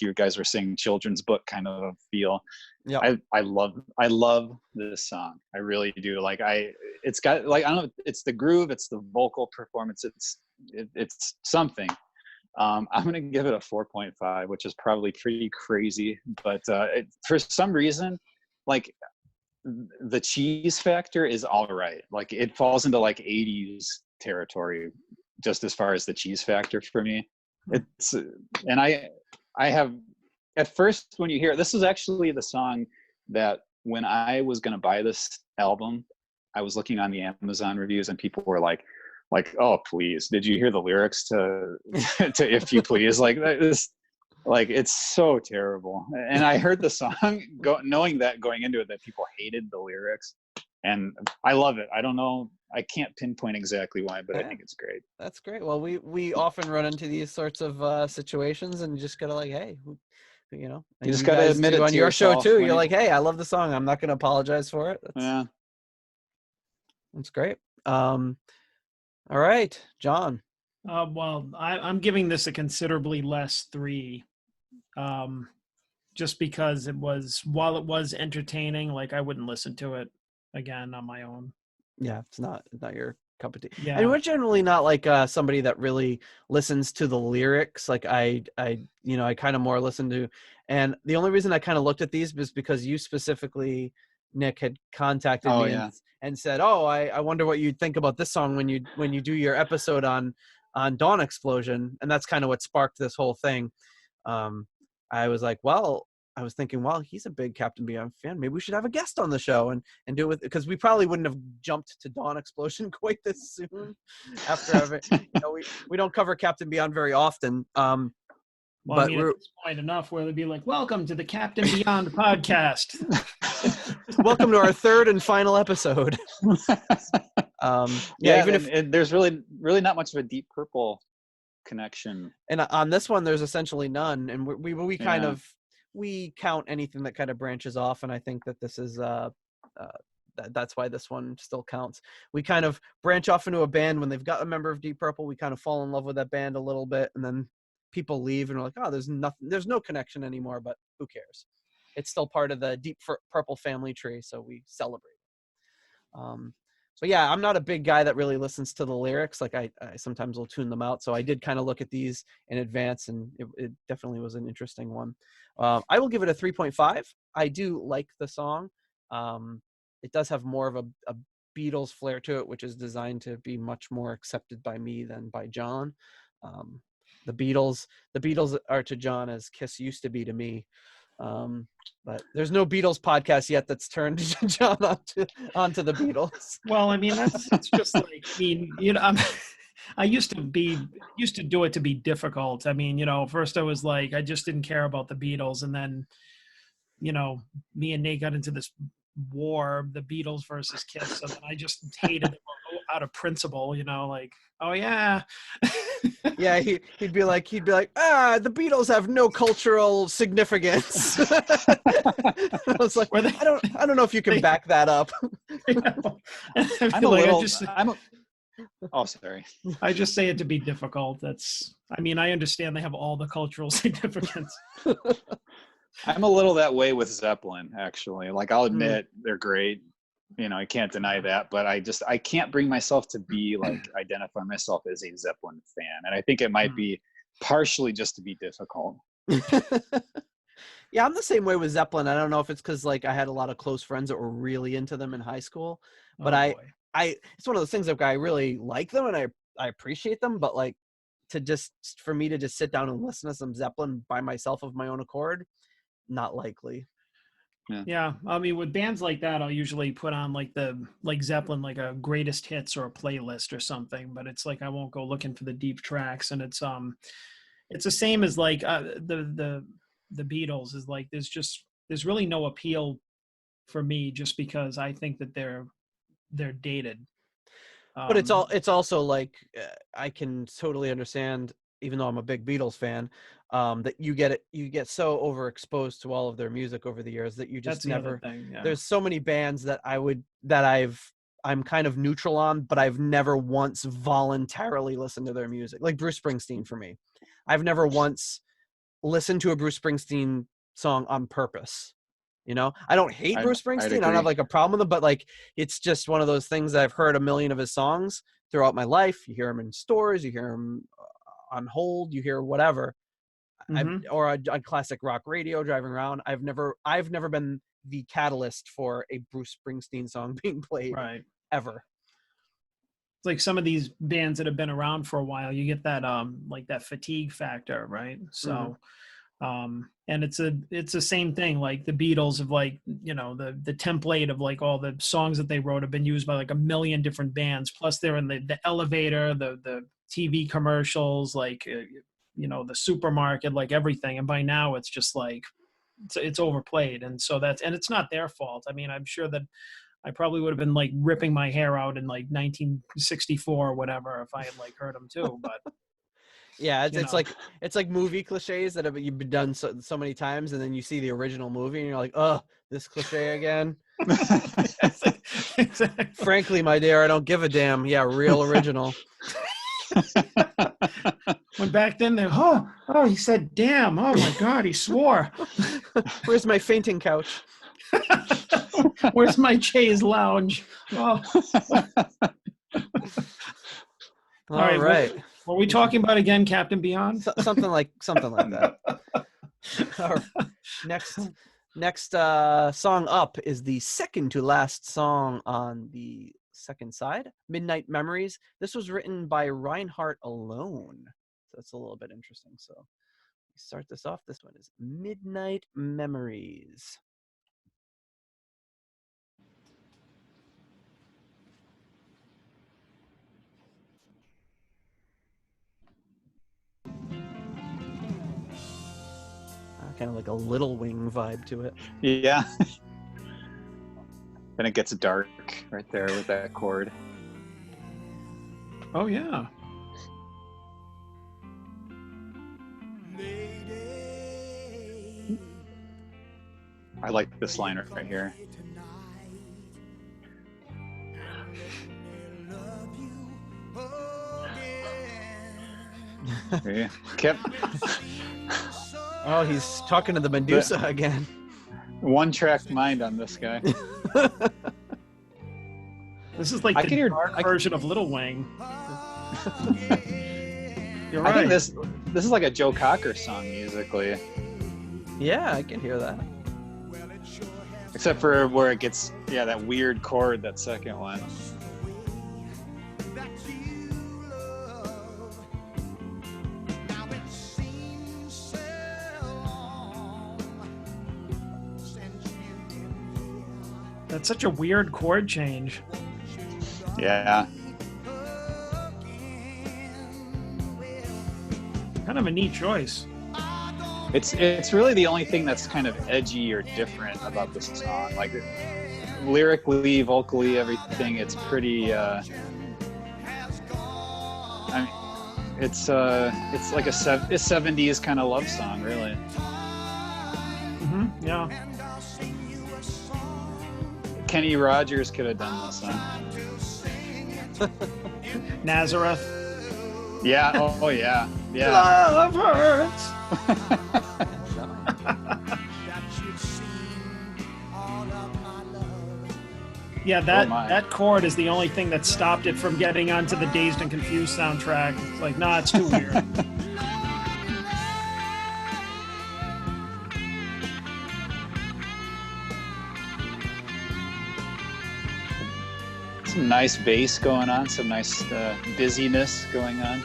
Speaker 3: you guys were saying, children's book kind of a feel.
Speaker 1: Yeah,
Speaker 3: I love this song. I really do. It's got I don't know. It's the groove. It's the vocal performance. It's something. I'm gonna give it a 4.5, which is probably pretty crazy, but for some reason, the cheese factor is all right. It falls into 80s territory, just as far as the cheese factor for me. And I have, at first when you hear, this is actually the song that when I was going to buy this album, I was looking on the Amazon reviews and people were like, oh, please, did you hear the lyrics to If You Please? It's so terrible. And I heard the song knowing that going into it, that people hated the lyrics, and I love it. I don't know. I can't pinpoint exactly why, but I think it's great.
Speaker 1: That's great. Well, we often run into these sorts of situations, and you just gotta hey, you
Speaker 3: just gotta admit it
Speaker 1: on
Speaker 3: to
Speaker 1: your show
Speaker 3: yourself
Speaker 1: too.
Speaker 3: when
Speaker 1: You're hey, I love the song. I'm not gonna apologize for it.
Speaker 3: Yeah.
Speaker 1: That's great. All right, John.
Speaker 2: Well, I'm giving this a considerably less 3. Just because while it was entertaining, I wouldn't listen to it again on my own.
Speaker 1: Yeah, it's not your cup of tea.
Speaker 2: Yeah.
Speaker 1: And we're generally not somebody that really listens to the lyrics. I kind of more listen to, and the only reason I kind of looked at these was because you specifically, Nick, had contacted me and said, oh, I wonder what you'd think about this song when you do your episode on Dawn Explosion. And that's kind of what sparked this whole thing. I was like, well, I was thinking, well, he's a big Captain Beyond fan. Maybe we should have a guest on the show and do it with, because we probably wouldn't have jumped to Dawn Explosion quite this soon after having, we don't cover Captain Beyond very often.
Speaker 2: Well,
Speaker 1: But
Speaker 2: I mean, at this point enough where they'd be like, welcome to the Captain Beyond podcast.
Speaker 1: Welcome to our third and final episode.
Speaker 3: Even if there's really not much of a Deep Purple connection,
Speaker 1: and on this one there's essentially none, and we kind of we count anything that kind of branches off, and I think that this is that's why this one still counts. We kind of branch off into a band when they've got a member of Deep Purple. We kind of fall in love with that band a little bit, and then people leave and we're like, oh, there's no connection anymore, but who cares? It's still part of the Deep Purple family tree, so we celebrate. So yeah, I'm not a big guy that really listens to the lyrics. Like I sometimes will tune them out. So I did kind of look at these in advance, and it definitely was an interesting one. I will give it a 3.5. I do like the song. It does have more of a Beatles flair to it, which is designed to be much more accepted by me than by John. The Beatles are to John as Kiss used to be to me. But there's no Beatles podcast yet that's turned John onto the Beatles.
Speaker 2: Well, I mean, it's just like, I mean, I used to do it to be difficult. I mean, first I was like, I just didn't care about the Beatles. And then, me and Nate got into this war, the Beatles versus Kiss. So then I just hated them out of principle, like, oh yeah.
Speaker 1: Yeah, he'd be like, the Beatles have no cultural significance. I was like, I don't know if you can back that up.
Speaker 3: Oh, sorry.
Speaker 2: I just say it to be difficult. I understand they have all the cultural significance.
Speaker 3: I'm a little that way with Zeppelin, actually. Like, I'll admit they're great. I can't deny that, but I can't bring myself to be like, identify myself as a Zeppelin fan. And I think it might be partially just to be difficult.
Speaker 1: Yeah, I'm the same way with Zeppelin. I don't know if it's because like I had a lot of close friends that were really into them in high school, but it's one of those things like I really like them and I appreciate them, but like for me to just sit down and listen to some Zeppelin by myself of my own accord, not likely.
Speaker 2: Yeah, I mean, with bands like that, I'll usually put on like Zeppelin, like a greatest hits or a playlist or something. But it's like I won't go looking for the deep tracks, and it's the same as like the Beatles. Is like there's really no appeal for me just because I think that they're dated.
Speaker 1: But it's also like I can totally understand, even though I'm a big Beatles fan, that you get so overexposed to all of their music over the years that you just never. There's so many bands that I'm kind of neutral on, but I've never once voluntarily listened to their music. Like Bruce Springsteen for me, I've never once listened to a Bruce Springsteen song on purpose. I don't hate Bruce Springsteen. I don't have like a problem with him, but like it's just one of those things that I've heard a million of his songs throughout my life. You hear him in stores, you hear him on hold, you hear whatever, or on classic rock radio driving around. I've never been the catalyst for a Bruce Springsteen song being played, ever.
Speaker 2: It's like some of these bands that have been around for a while, you get that like that fatigue factor, right? So and it's the same thing. Like the Beatles have like, the template of like all the songs that they wrote have been used by like a million different bands. Plus they're in the elevator, the TV commercials, like, the supermarket, like everything. And by now it's just like, it's overplayed. And so and it's not their fault. I mean, I'm sure that I probably would have been like ripping my hair out in like 1964 or whatever if I had like heard them too, but
Speaker 1: yeah, it's like movie cliches that you've been done so many times, and then you see the original movie and you're like, oh, this cliche again.
Speaker 2: Exactly.
Speaker 1: Frankly, my dear, I don't give a damn. Yeah, real original.
Speaker 2: When back then they he said damn, oh my god, he swore.
Speaker 1: Where's my fainting couch?
Speaker 2: Where's my chaise lounge? Oh.
Speaker 1: All right.
Speaker 2: Were we talking about again Captain Beyond?
Speaker 1: Something like that. All right. Next song up is the second to last song on the second side, Midnight Memories. This was written by Reinhardt alone. So that's a little bit interesting. So Start this off. This one is Midnight Memories. Kind of like a Little Wing vibe to it.
Speaker 3: Yeah. Then it gets dark right there with that chord.
Speaker 2: Oh yeah.
Speaker 3: I like this line right here. Yeah.
Speaker 1: Oh, he's talking to the Medusa again.
Speaker 3: One track mind on this guy.
Speaker 2: This is like the dark version of Little Wing. You're right.
Speaker 3: I think this is like a Joe Cocker song musically.
Speaker 1: Yeah, I can hear that.
Speaker 3: Except for where it gets, that weird chord, that second one.
Speaker 2: That's such a weird chord change.
Speaker 3: Yeah.
Speaker 2: Kind of a neat choice.
Speaker 3: It's really the only thing that's kind of edgy or different about this song. Like lyrically, vocally, everything. It's pretty. I mean, it's like a 70s kind of love song, really.
Speaker 2: Mm-hmm. Yeah.
Speaker 3: Kenny Rogers could have done this song.
Speaker 2: Nazareth.
Speaker 3: Yeah. Oh yeah. Yeah.
Speaker 2: Love hurts. Yeah, that chord is the only thing that stopped it from getting onto the Dazed and Confused soundtrack. It's like, nah, it's too weird.
Speaker 3: Some nice bass going on, some nice busyness going on.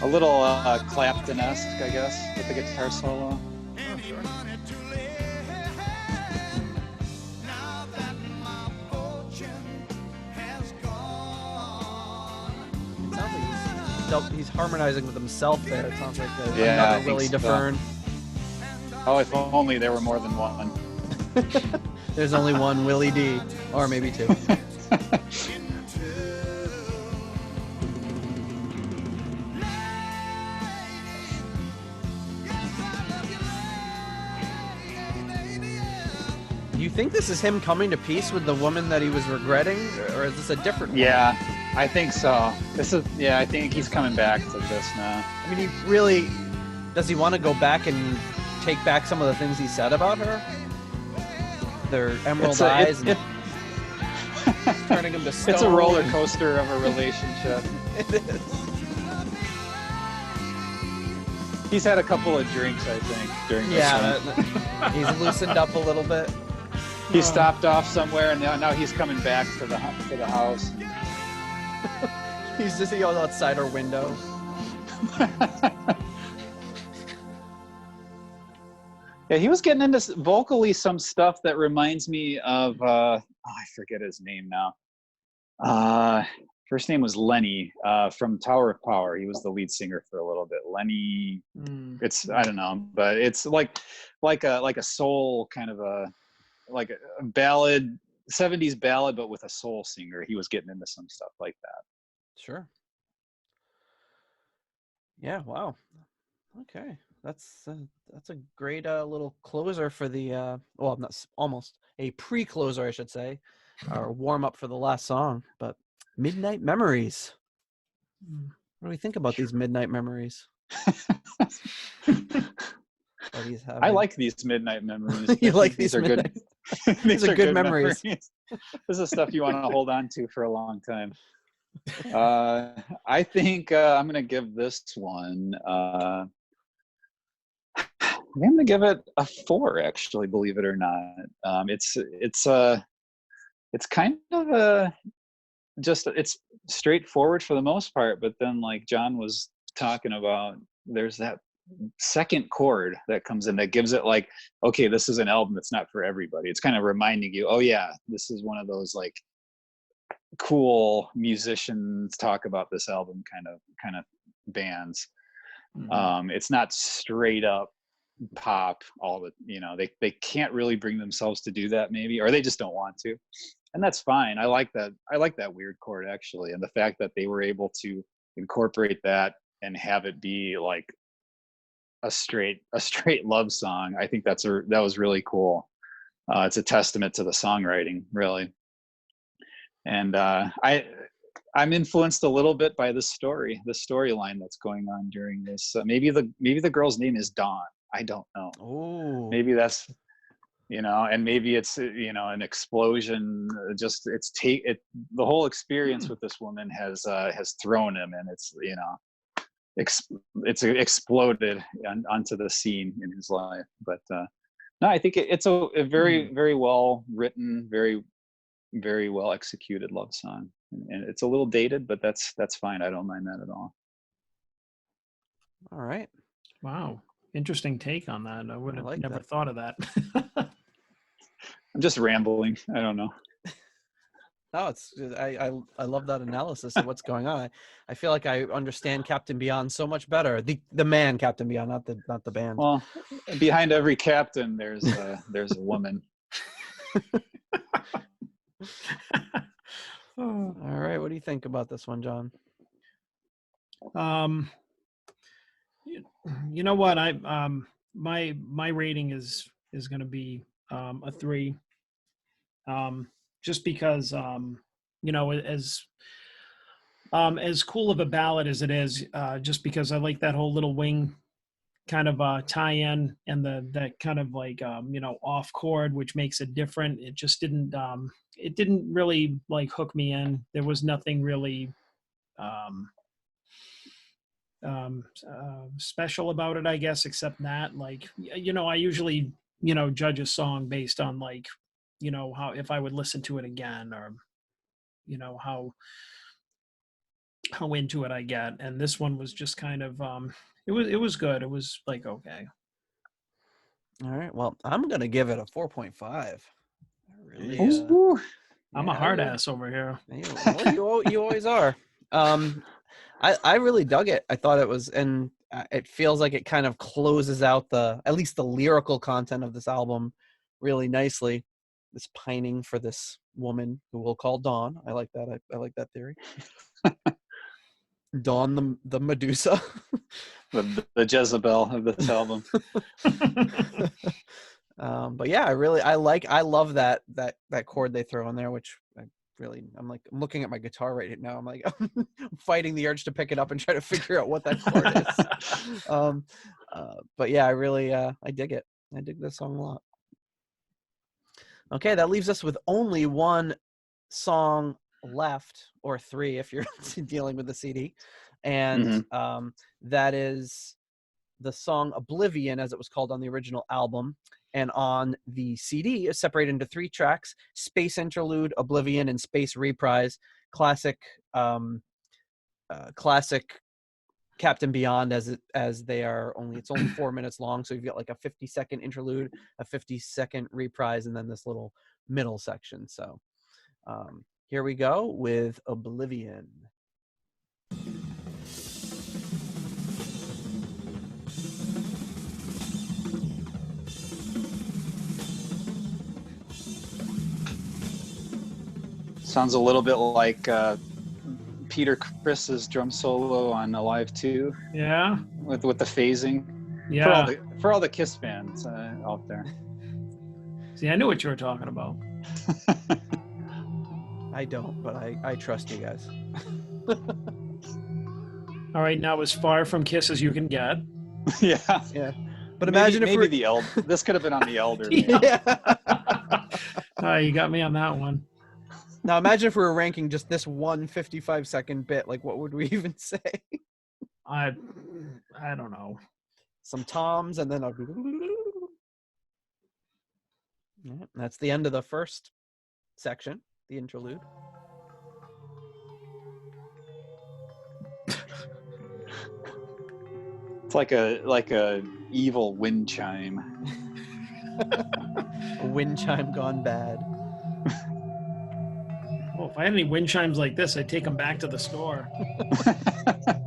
Speaker 3: A little Clapton-esque, I guess, with the guitar solo.
Speaker 1: Oh, sure. He's harmonizing with himself there. It sounds like another Willie DeFern.
Speaker 3: Oh, if only there were more than one.
Speaker 1: There's only one Willie D, or maybe two. Do you think this is him coming to peace with the woman that he was regretting, or is this a different one?
Speaker 3: Yeah, I think so. I think he's coming back to this now.
Speaker 1: I mean, does he want to go back and take back some of the things he said about her? Their emerald eyes and turning him to stone.
Speaker 3: It's a roller coaster of a relationship.
Speaker 1: It is.
Speaker 3: He's had a couple of drinks, I think, during this one.
Speaker 1: He's loosened up a little bit.
Speaker 3: He stopped off somewhere, and now he's coming back to the house.
Speaker 1: He's just outside our window.
Speaker 3: Yeah, he was getting into vocally some stuff that reminds me of I forget his name now. First name was Lenny from Tower of Power. He was the lead singer for a little bit. Lenny, I don't know, but it's like a soul kind of like a ballad, 70s ballad, but with a soul singer. He was getting into some stuff like that.
Speaker 1: Sure. Yeah. Wow. Okay. That's a great little closer for the almost a pre-closer, I should say, or warm up for the last song. But Midnight Memories. What do we think about these Midnight Memories?
Speaker 3: I like these Midnight Memories.
Speaker 1: You like
Speaker 3: these are good.
Speaker 1: These are good memories.
Speaker 3: This is stuff you want to hold on to for a long time. I think I'm gonna give this one. I'm gonna give it a 4. Actually, believe it or not, it's kind of a just it's straightforward for the most part. But then, like John was talking about, there's that second chord that comes in that gives it like, okay, this is an album that's not for everybody. It's kind of reminding you, oh yeah, this is one of those like cool musicians talk about this album kind of bands. It's not straight up pop all the, they can't really bring themselves to do that, maybe, or they just don't want to, and that's fine. I like that weird chord actually, and the fact that they were able to incorporate that and have it be like a straight love song. I think that was really cool. It's a testament to the songwriting, really. And I'm influenced a little bit by the storyline that's going on during this. Maybe the girl's name is Dawn. I don't know.
Speaker 1: Oh,
Speaker 3: Maybe that's, and maybe it's, an explosion. Just the whole experience with this woman has thrown him, and it's, it's exploded onto the scene in his life. But no, I think it's a very, very well written, very, very well executed love song, and it's a little dated, but that's fine. I don't mind that at all.
Speaker 1: all right.
Speaker 2: Wow, interesting take on that. I would have never thought of that.
Speaker 3: I'm just rambling. I don't know.
Speaker 1: No, it's I love that analysis of what's going on. I feel like I understand Captain Beyond so much better. The man Captain Beyond, not the band.
Speaker 3: Well, behind every captain, there's a woman.
Speaker 1: All right, what do you think about this one, John?
Speaker 2: You know what, my rating is going to be a 3, just because as cool of a ballad as it is, just because I like that whole little wing kind of tie-in, and that kind of like off chord, which makes it different. It just didn't really like hook me in. There was nothing really special about it, I guess, except that, like, I usually judge a song based on, like, how, if I would listen to it again, or how into it I get. And this one was just kind of it was good. It was like, okay.
Speaker 1: All right, well, I'm gonna give it a 4.5. Really,
Speaker 2: I'm a hard ass over here.
Speaker 1: You always are. I really dug it. I thought it was, and it feels like it kind of closes out at least the lyrical content of this album really nicely. This pining for this woman who we'll call Dawn. I like that. I like that theory. Dawn, the Medusa,
Speaker 3: the Jezebel of this album.
Speaker 1: But yeah, I love that chord they throw in there, which I'm looking at my guitar right now. I'm like, I'm fighting the urge to pick it up and try to figure out what that chord is. But yeah, I dig it. I dig this song a lot. Okay, that leaves us with only one song left, or 3 if you're dealing with the CD, and that is the song Oblivion, as it was called on the original album. And on the CD is separated into 3 tracks: Space Interlude, Oblivion, and Space Reprise. Classic Captain Beyond, as they are it's only 4 minutes long, so you've got like a 50-second interlude, a 50-second reprise, and then this little middle section. So here we go with Oblivion.
Speaker 3: Sounds a little bit like Peter Criss's drum solo on Alive 2.
Speaker 2: Yeah.
Speaker 3: With the phasing.
Speaker 2: Yeah.
Speaker 3: For all the Kiss fans out there.
Speaker 2: See, I knew what you were talking about.
Speaker 1: I don't, but I trust you guys.
Speaker 2: All right, now as far from Kiss as you can get.
Speaker 3: Yeah.
Speaker 1: Yeah. But imagine
Speaker 3: maybe the Elder. This could have been on the Elder.
Speaker 1: Yeah.
Speaker 2: You got me on that one.
Speaker 1: Now imagine if we were ranking just this one 55-second bit. Like, what would we even say?
Speaker 2: I don't know.
Speaker 1: Some toms and then a... Yeah, that's the end of the first section, the interlude.
Speaker 3: It's like a evil wind chime.
Speaker 1: A wind chime gone bad.
Speaker 2: Oh, if I had any wind chimes like this, I'd take them back to the store.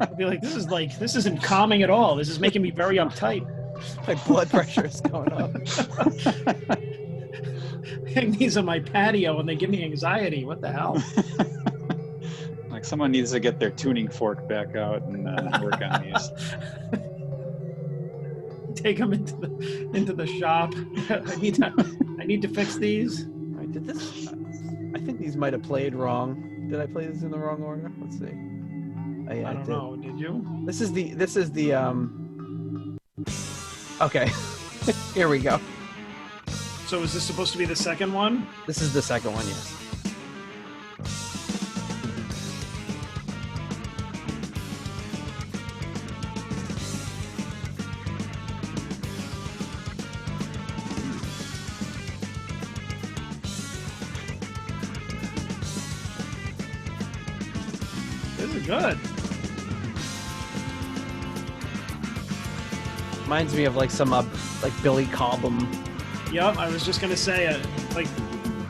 Speaker 2: I'd be like, this isn't calming at all. This is making me very uptight.
Speaker 1: My blood pressure is going up.
Speaker 2: Hang these on my patio and they give me anxiety. What the hell?
Speaker 3: Like someone needs to get their tuning fork back out and work on these.
Speaker 2: Take them into the shop. I need to fix these.
Speaker 1: All right, I think these might have played wrong. Did I play this in the wrong order? Let's see. Oh, yeah,
Speaker 2: I don't know. Did you?
Speaker 1: This is the okay. Here we go.
Speaker 2: So is this supposed to be the second one?
Speaker 1: This is the second one, yes.
Speaker 2: This is good.
Speaker 1: Reminds me of like some like Billy Cobham.
Speaker 2: Yep, I was just gonna say like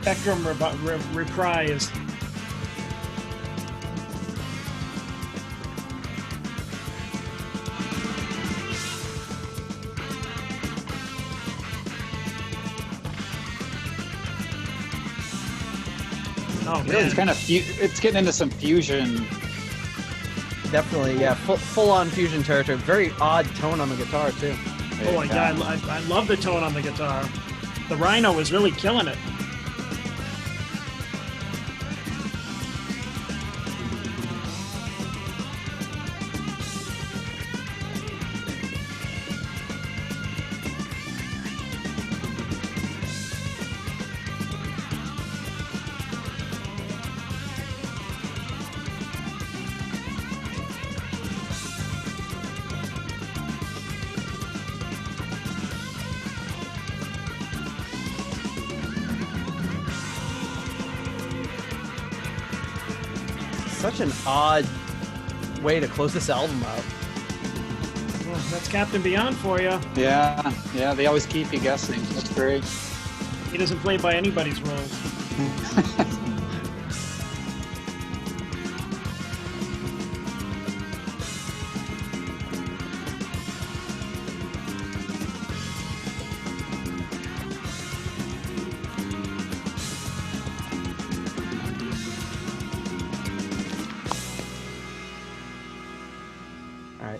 Speaker 2: Spectrum reprise. Oh man,
Speaker 3: It's kind of it's getting into some fusion.
Speaker 1: Definitely, yeah, full on fusion territory. Very odd tone on the guitar too.
Speaker 2: oh my god, I love the tone on the guitar. The Rhino is really killing it.
Speaker 1: Such an odd way to close this album out.
Speaker 2: Well, that's Captain Beyond for you.
Speaker 3: Yeah, they always keep you guessing. That's great.
Speaker 2: He doesn't play by anybody's rules.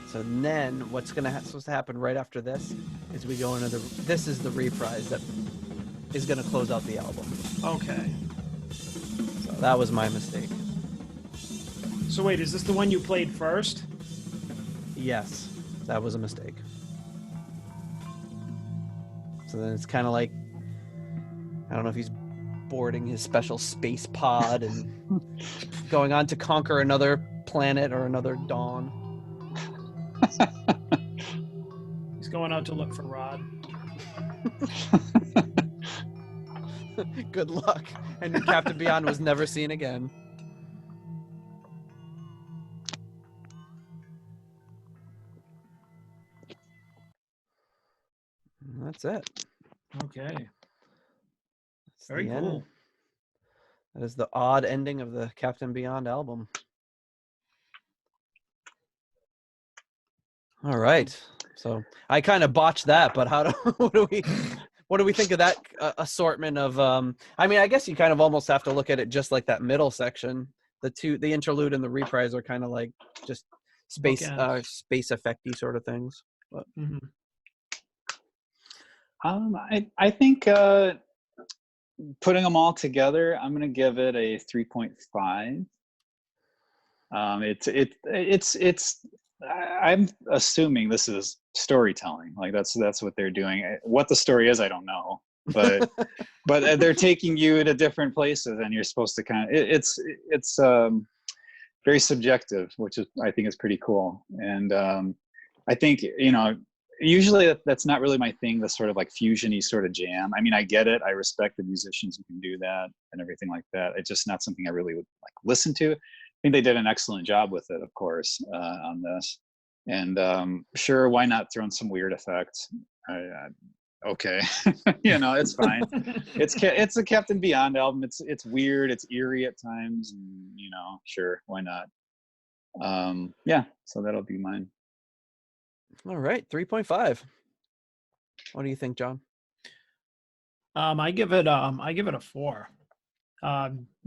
Speaker 1: So then what's supposed to happen right after this is we go into this is the reprise that is going to close out the album.
Speaker 2: Okay.
Speaker 1: So that was my mistake.
Speaker 2: So wait, is this the one you played first?
Speaker 1: Yes, that was a mistake. So then it's kind of like, I don't know if he's boarding his special space pod and going on to conquer another planet or another dawn.
Speaker 2: He's going out to look for Rod.
Speaker 1: Good luck. And Captain Beyond was never seen again. And that's it.
Speaker 2: Okay.
Speaker 1: That's
Speaker 2: Very
Speaker 1: the
Speaker 2: cool.
Speaker 1: end. That is the odd ending of the Captain Beyond album. All right. So I kind of botched that, but what do we think of that assortment of I mean, I guess you kind of almost have to look at it just like that middle section. The interlude and the reprise are kind of like just space effecty sort of things. But
Speaker 3: I think putting them all together, I'm going to give it a 3.5. It's I'm assuming this is storytelling. Like that's what they're doing. What the story is, I don't know. but they're taking you to different places, and you're supposed to kind of it's very subjective, which is, I think, is pretty cool. And I think, usually that's not really my thing, the sort of like fusion-y sort of jam. I mean, I get it. I respect the musicians who can do that and everything like that. It's just not something I really would like listen to. I think they did an excellent job with it, of course, on this. And sure, why not throw in some weird effects? Okay, it's fine. It's a Captain Beyond album. It's weird. It's eerie at times, and sure, why not? Yeah, so that'll be mine.
Speaker 1: All right, 3.5. What do you think, John?
Speaker 2: I give it a 4.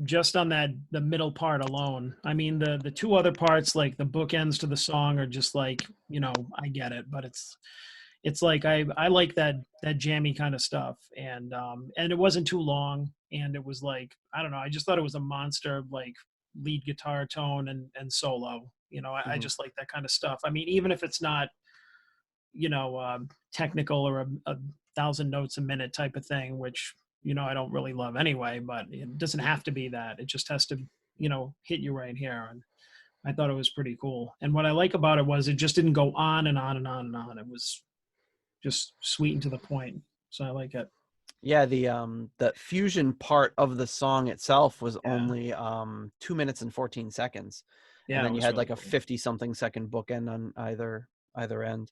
Speaker 2: Just on the middle part alone. I mean, the two other parts, like the bookends to the song, are just like, I get it, but it's like I like that jammy kind of stuff, and it wasn't too long, and it was like, I don't know, I just thought it was a monster like lead guitar tone and solo. I just like that kind of stuff. I mean, even if it's not technical or a 1,000 notes a minute type of thing, which I don't really love anyway, but it doesn't have to be that. It just has to hit you right here. And I thought it was pretty cool. And what I like about it was it just didn't go on and on and on and on. It was just sweet and to the point. So I like it.
Speaker 1: Yeah, the fusion part of the song itself was only 2 minutes and 14 seconds.
Speaker 2: Yeah,
Speaker 1: and then you had
Speaker 2: really
Speaker 1: like a 50-something second bookend on either end.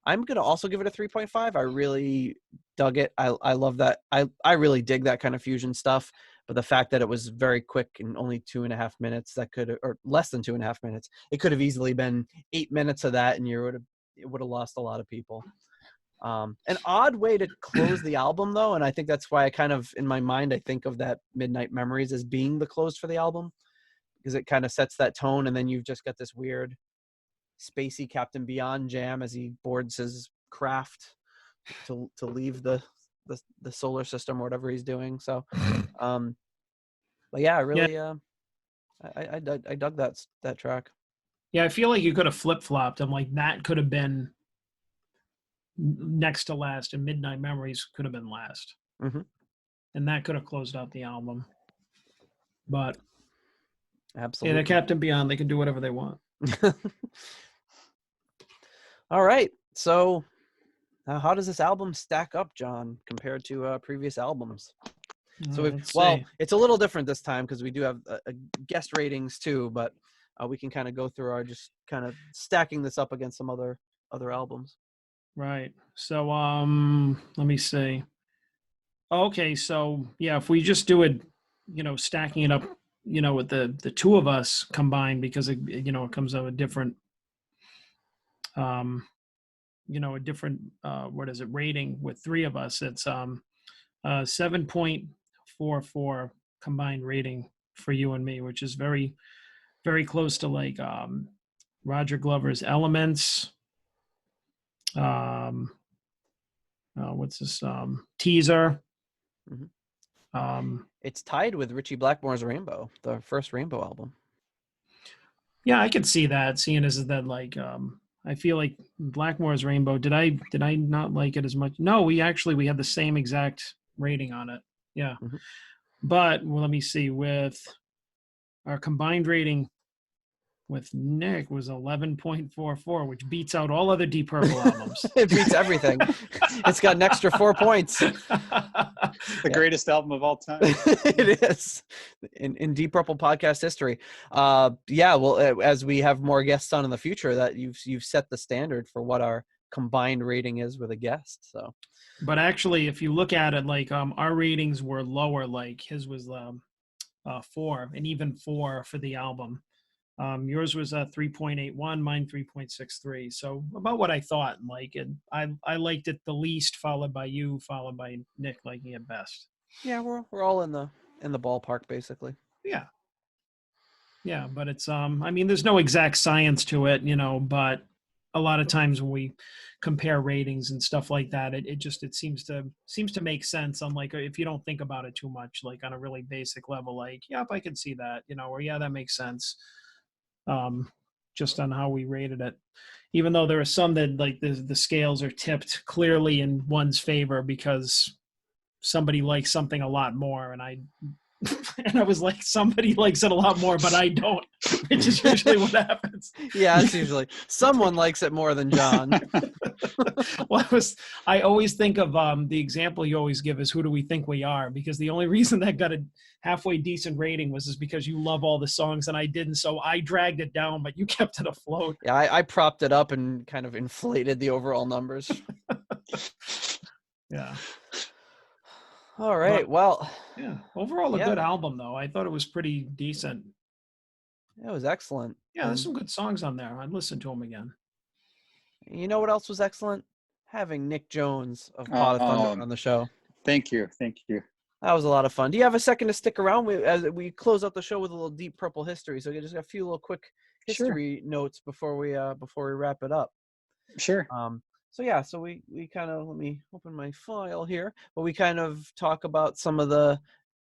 Speaker 1: I'm going to also give it a 3.5. I really dug it. I love that. I really dig that kind of fusion stuff. But the fact that it was very quick and only 2.5 minutes, or less than 2.5 minutes, it could have easily been 8 minutes of that, and it would have lost a lot of people. An odd way to close the album, though, and I think that's why I kind of, in my mind, I think of that Midnight Memories as being the close for the album, because it kind of sets that tone, and then you've just got this weird spacey Captain Beyond jam as he boards his craft to leave the solar system or whatever he's doing. So but yeah, I really I dug that track.
Speaker 2: Yeah, I feel like you could have flip-flopped. I'm like, that could have been next to last, and Midnight Memories could have been last. And that could have closed out the album. But
Speaker 1: absolutely,
Speaker 2: yeah, the Captain Beyond, they can do whatever they want.
Speaker 1: All right, so how does this album stack up, John, compared to previous albums? So it's a little different this time because we do have guest ratings too, but we can kind of go through our just kind of stacking this up against some other albums.
Speaker 2: Right. So let me see. Okay, so yeah, if we just do it, stacking it up, with the two of us combined, because it comes out a different a different rating with three of us. It's 7.44 combined rating for you and me, which is very, very close to like Roger Glover's Elements. What's this? Teaser.
Speaker 1: It's tied with Ritchie Blackmore's Rainbow, the first Rainbow album.
Speaker 2: Yeah, I could see that. Seeing as that, like, I feel like Blackmore's Rainbow. Did I not like it as much? No, we had the same exact rating on it. Yeah, but let me see. With our combined rating with Nick was 11.44, which beats out all other Deep Purple albums.
Speaker 1: It beats everything. It's got an extra 4 points.
Speaker 3: The greatest album of all time.
Speaker 1: It is in Deep Purple podcast history. Well, as we have more guests on in the future, that you've set the standard for what our combined rating is with a guest. So,
Speaker 2: but actually, if you look at it, like our ratings were lower. Like his was 4, and even 4 for the album. Yours was 3.81, mine 3.63. So about what I thought. Like it, I liked it the least, followed by you, followed by Nick liking it best.
Speaker 1: Yeah, we're all in the ballpark basically.
Speaker 2: Yeah. Yeah, but it's I mean, there's no exact science to it, but a lot of times when we compare ratings and stuff like that, it seems to make sense on, like, if you don't think about it too much, like on a really basic level, like, yep, I can see that, or yeah, that makes sense. Just on how we rated it, even though there are some that, like, the scales are tipped clearly in one's favor because somebody likes something a lot more, and I and I was like, somebody likes it a lot more, but I don't, which is usually what happens.
Speaker 1: Yeah, it's usually someone likes it more than John.
Speaker 2: Well, I always think of the example you always give is Who Do We Think We Are? Because the only reason that got a halfway decent rating was because you love all the songs and I didn't. So I dragged it down, but you kept it afloat.
Speaker 1: Yeah, I propped it up and kind of inflated the overall numbers.
Speaker 2: Yeah.
Speaker 1: All right.
Speaker 2: But,
Speaker 1: well,
Speaker 2: yeah. Overall, a
Speaker 1: yeah,
Speaker 2: good album, though. I thought it was pretty decent.
Speaker 1: it was excellent.
Speaker 2: Yeah, there's some good songs on there. I'd listen to them again.
Speaker 1: You know what else was excellent? Having Nick Jones of Pot of Thunder on the show.
Speaker 3: Thank you.
Speaker 1: That was a lot of fun. Do you have a second to stick around? As we close out the show with a little Deep Purple history, so just a few little quick history notes before we wrap it up.
Speaker 3: Sure.
Speaker 1: So we kind of, let me open my file here, but we kind of talk about some of the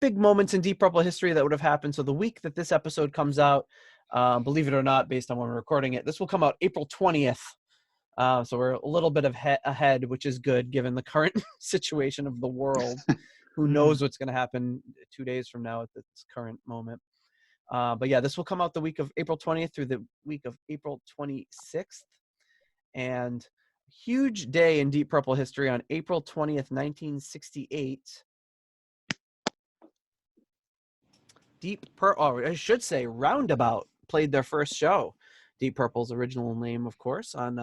Speaker 1: big moments in Deep Purple history that would have happened. So the week that this episode comes out, believe it or not, based on when we're recording it, this will come out April 20th. So we're a little bit ahead, which is good given the current situation of the world. Who knows what's going to happen 2 days from now at this current moment. But yeah, this will come out the week of April 20th through the week of April 26th. And huge day in Deep Purple history on April 20th, 1968. I should say Roundabout played their first show. Deep Purple's original name, of course, on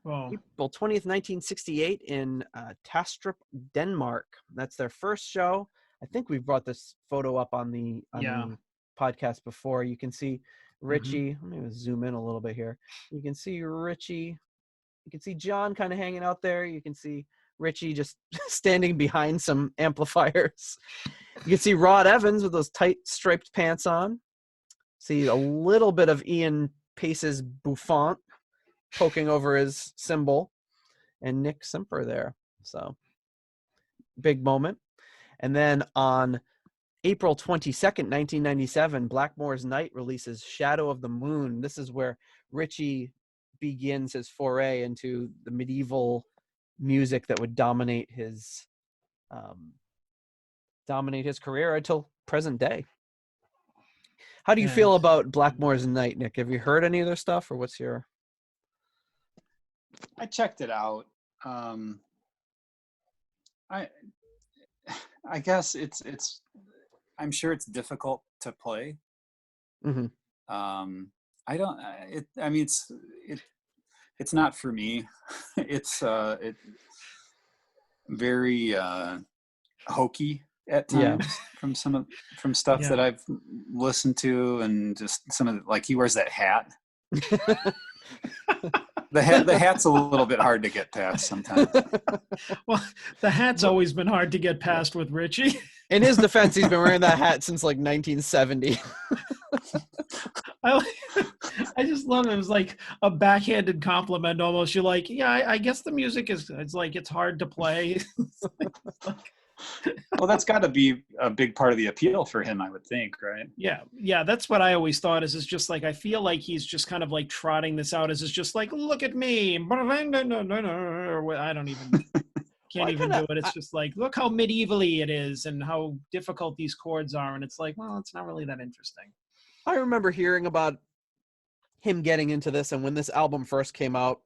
Speaker 1: April 20th, 1968 in Tastrup, Denmark. That's their first show. I think we've brought this photo up on the podcast before. You can see Ritchie. Let me zoom in a little bit here. You can see Ritchie. You can see John kind of hanging out there. You can see Ritchie just standing behind some amplifiers. You can see Rod Evans with those tight striped pants on. See a little bit of Ian Pace's bouffant poking over his cymbal, and Nick Simper there. So big moment. And then on April 22nd, 1997, Blackmore's Night releases Shadow of the Moon. This is where Ritchie begins his foray into the medieval music that would dominate his career until present day. How do you feel about Blackmore's Night, Nick? Have you heard any of their stuff, or what's your...
Speaker 3: I checked it out. I guess it's I'm sure it's difficult to play. It's not for me. It's very hokey at times from stuff that I've listened to, and just some of the, like, he wears that hat. The hat's a little bit hard to get past sometimes.
Speaker 2: Well, the hat's always been hard to get past with Ritchie.
Speaker 1: In his defense, he's been wearing that hat since like 1970.
Speaker 2: I just love it. It was like a backhanded compliment almost. You're like, yeah, I guess the music it's hard to play.
Speaker 3: Well, that's got to be a big part of the appeal for him, I would think, right?
Speaker 2: Yeah, that's what I always thought. Is it's just like, I feel like he's just kind of like trotting this out as it's just like, look at me. I don't even can't even do it. It's just like, look how medievally it is and how difficult these chords are, and it's like, well, it's not really that interesting.
Speaker 1: I remember hearing about him getting into this, and when this album first came out,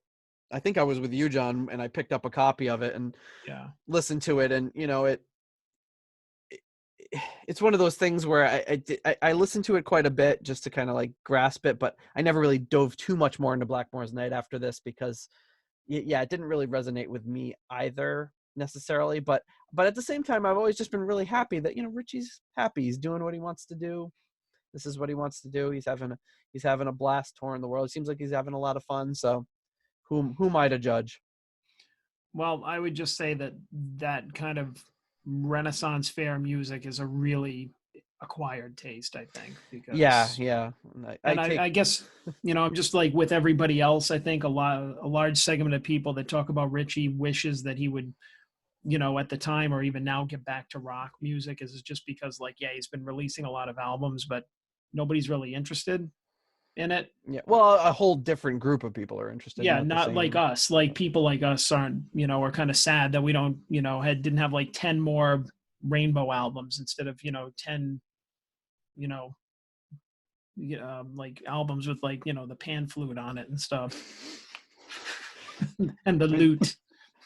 Speaker 1: I think I was with you, John, and I picked up a copy of it and listened to it. And, you know, it's one of those things where I listened to it quite a bit just to kind of like grasp it, but I never really dove too much more into Blackmore's Night after this because, it didn't really resonate with me either necessarily. But at the same time, I've always just been really happy that, Ritchie's happy. He's doing what he wants to do. This is what he wants to do. He's having a blast touring the world. It seems like he's having a lot of fun. So who am I to judge?
Speaker 2: Well, I would just say that kind of Renaissance fair music is a really acquired taste, I think. Because I guess, I'm just like with everybody else. I think a large segment of people that talk about Ritchie wishes that he would, at the time or even now, get back to rock music. Is just because, like, he's been releasing a lot of albums, but nobody's really interested in it.
Speaker 1: Yeah, well, a whole different group of people are interested.
Speaker 2: Yeah, not like us. Like people like us aren't, are kind of sad that we don't, didn't have like 10 more rainbow albums instead of 10 you know like albums with like the pan flute on it and stuff and the lute.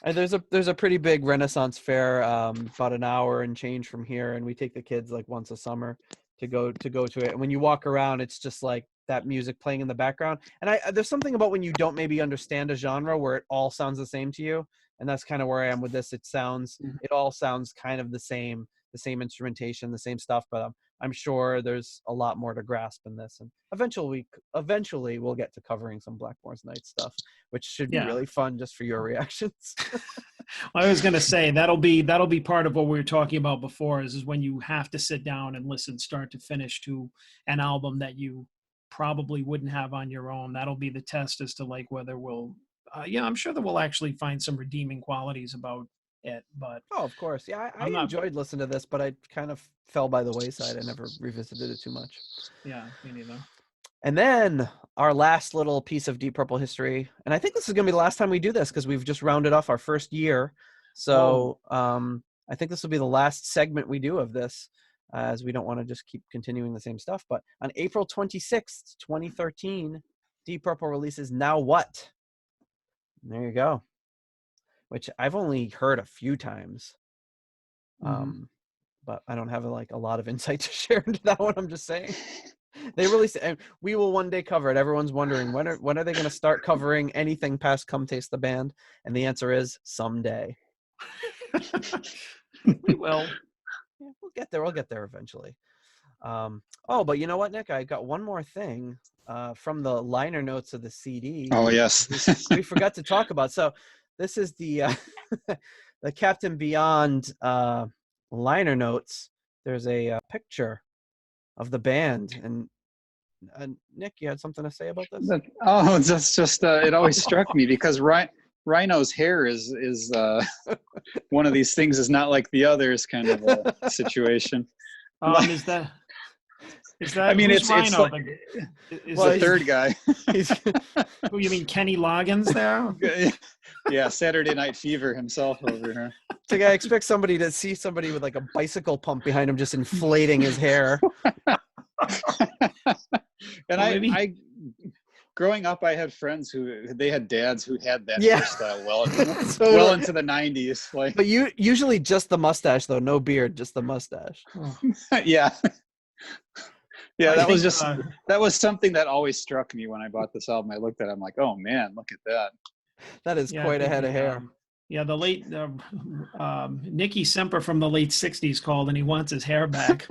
Speaker 1: And there's a pretty big Renaissance fair about an hour and change from here, and we take the kids like once a summer to go to it. And when you walk around, it's just like that music playing in the background. And there's something about when you don't maybe understand a genre where it all sounds the same to you, and that's kind of where I am with this. It all sounds kind of the same instrumentation, the same stuff, but I'm sure there's a lot more to grasp in this. And eventually we'll get to covering some Blackmore's Night stuff, which should be really fun just for your reactions.
Speaker 2: I was going to say that'll be part of what we were talking about before is when you have to sit down and listen start to finish to an album that you probably wouldn't have on your own. That'll be the test as to like whether we'll I'm sure that we'll actually find some redeeming qualities about it. But
Speaker 1: of course, yeah, I enjoyed listening to this, but I kind of fell by the wayside. I never revisited it too much.
Speaker 2: Yeah, me neither.
Speaker 1: And then our last little piece of Deep Purple history, and I think this is going to be the last time we do this because we've just rounded off our first year. So I think this will be the last segment we do of this, as we don't want to just keep continuing the same stuff. But on April 26th, 2013, Deep Purple releases Now What? And there you go. Which I've only heard a few times. But I don't have a lot of insight to share into that one. I'm just saying. They released it, and we will one day cover it. Everyone's wondering when are they going to start covering anything past Come Taste the Band? And the answer is someday.
Speaker 2: We will.
Speaker 1: Yeah, we'll get there eventually. But you know what, Nick? I got one more thing from the liner notes of the CD.
Speaker 3: Oh, yes.
Speaker 1: we forgot to talk about. So this is the the Captain Beyond liner notes. There's a picture of the band, and Nick, you had something to say about this?
Speaker 3: That's just it always struck me because Rhino's hair is one of these things is not like the others kind of a situation.
Speaker 2: Is that?
Speaker 3: I mean,
Speaker 2: it's Rhino.
Speaker 3: like, the third guy.
Speaker 2: Who you mean, Kenny Loggins there?
Speaker 3: Yeah, Saturday Night Fever himself over here.
Speaker 1: Like, I expect somebody to see somebody with like a bicycle pump behind him, just inflating his hair.
Speaker 3: And I growing up, I had friends they had dads who had that hairstyle well into the 90s. Like,
Speaker 1: but usually just the mustache though, no beard, just the mustache.
Speaker 3: Yeah. Yeah, that was something that always struck me when I bought this album. I looked at it, I'm like, oh man, look at that.
Speaker 1: That is quite a head of hair.
Speaker 2: The late Nicky Simper from the late 60s called and he wants his hair back.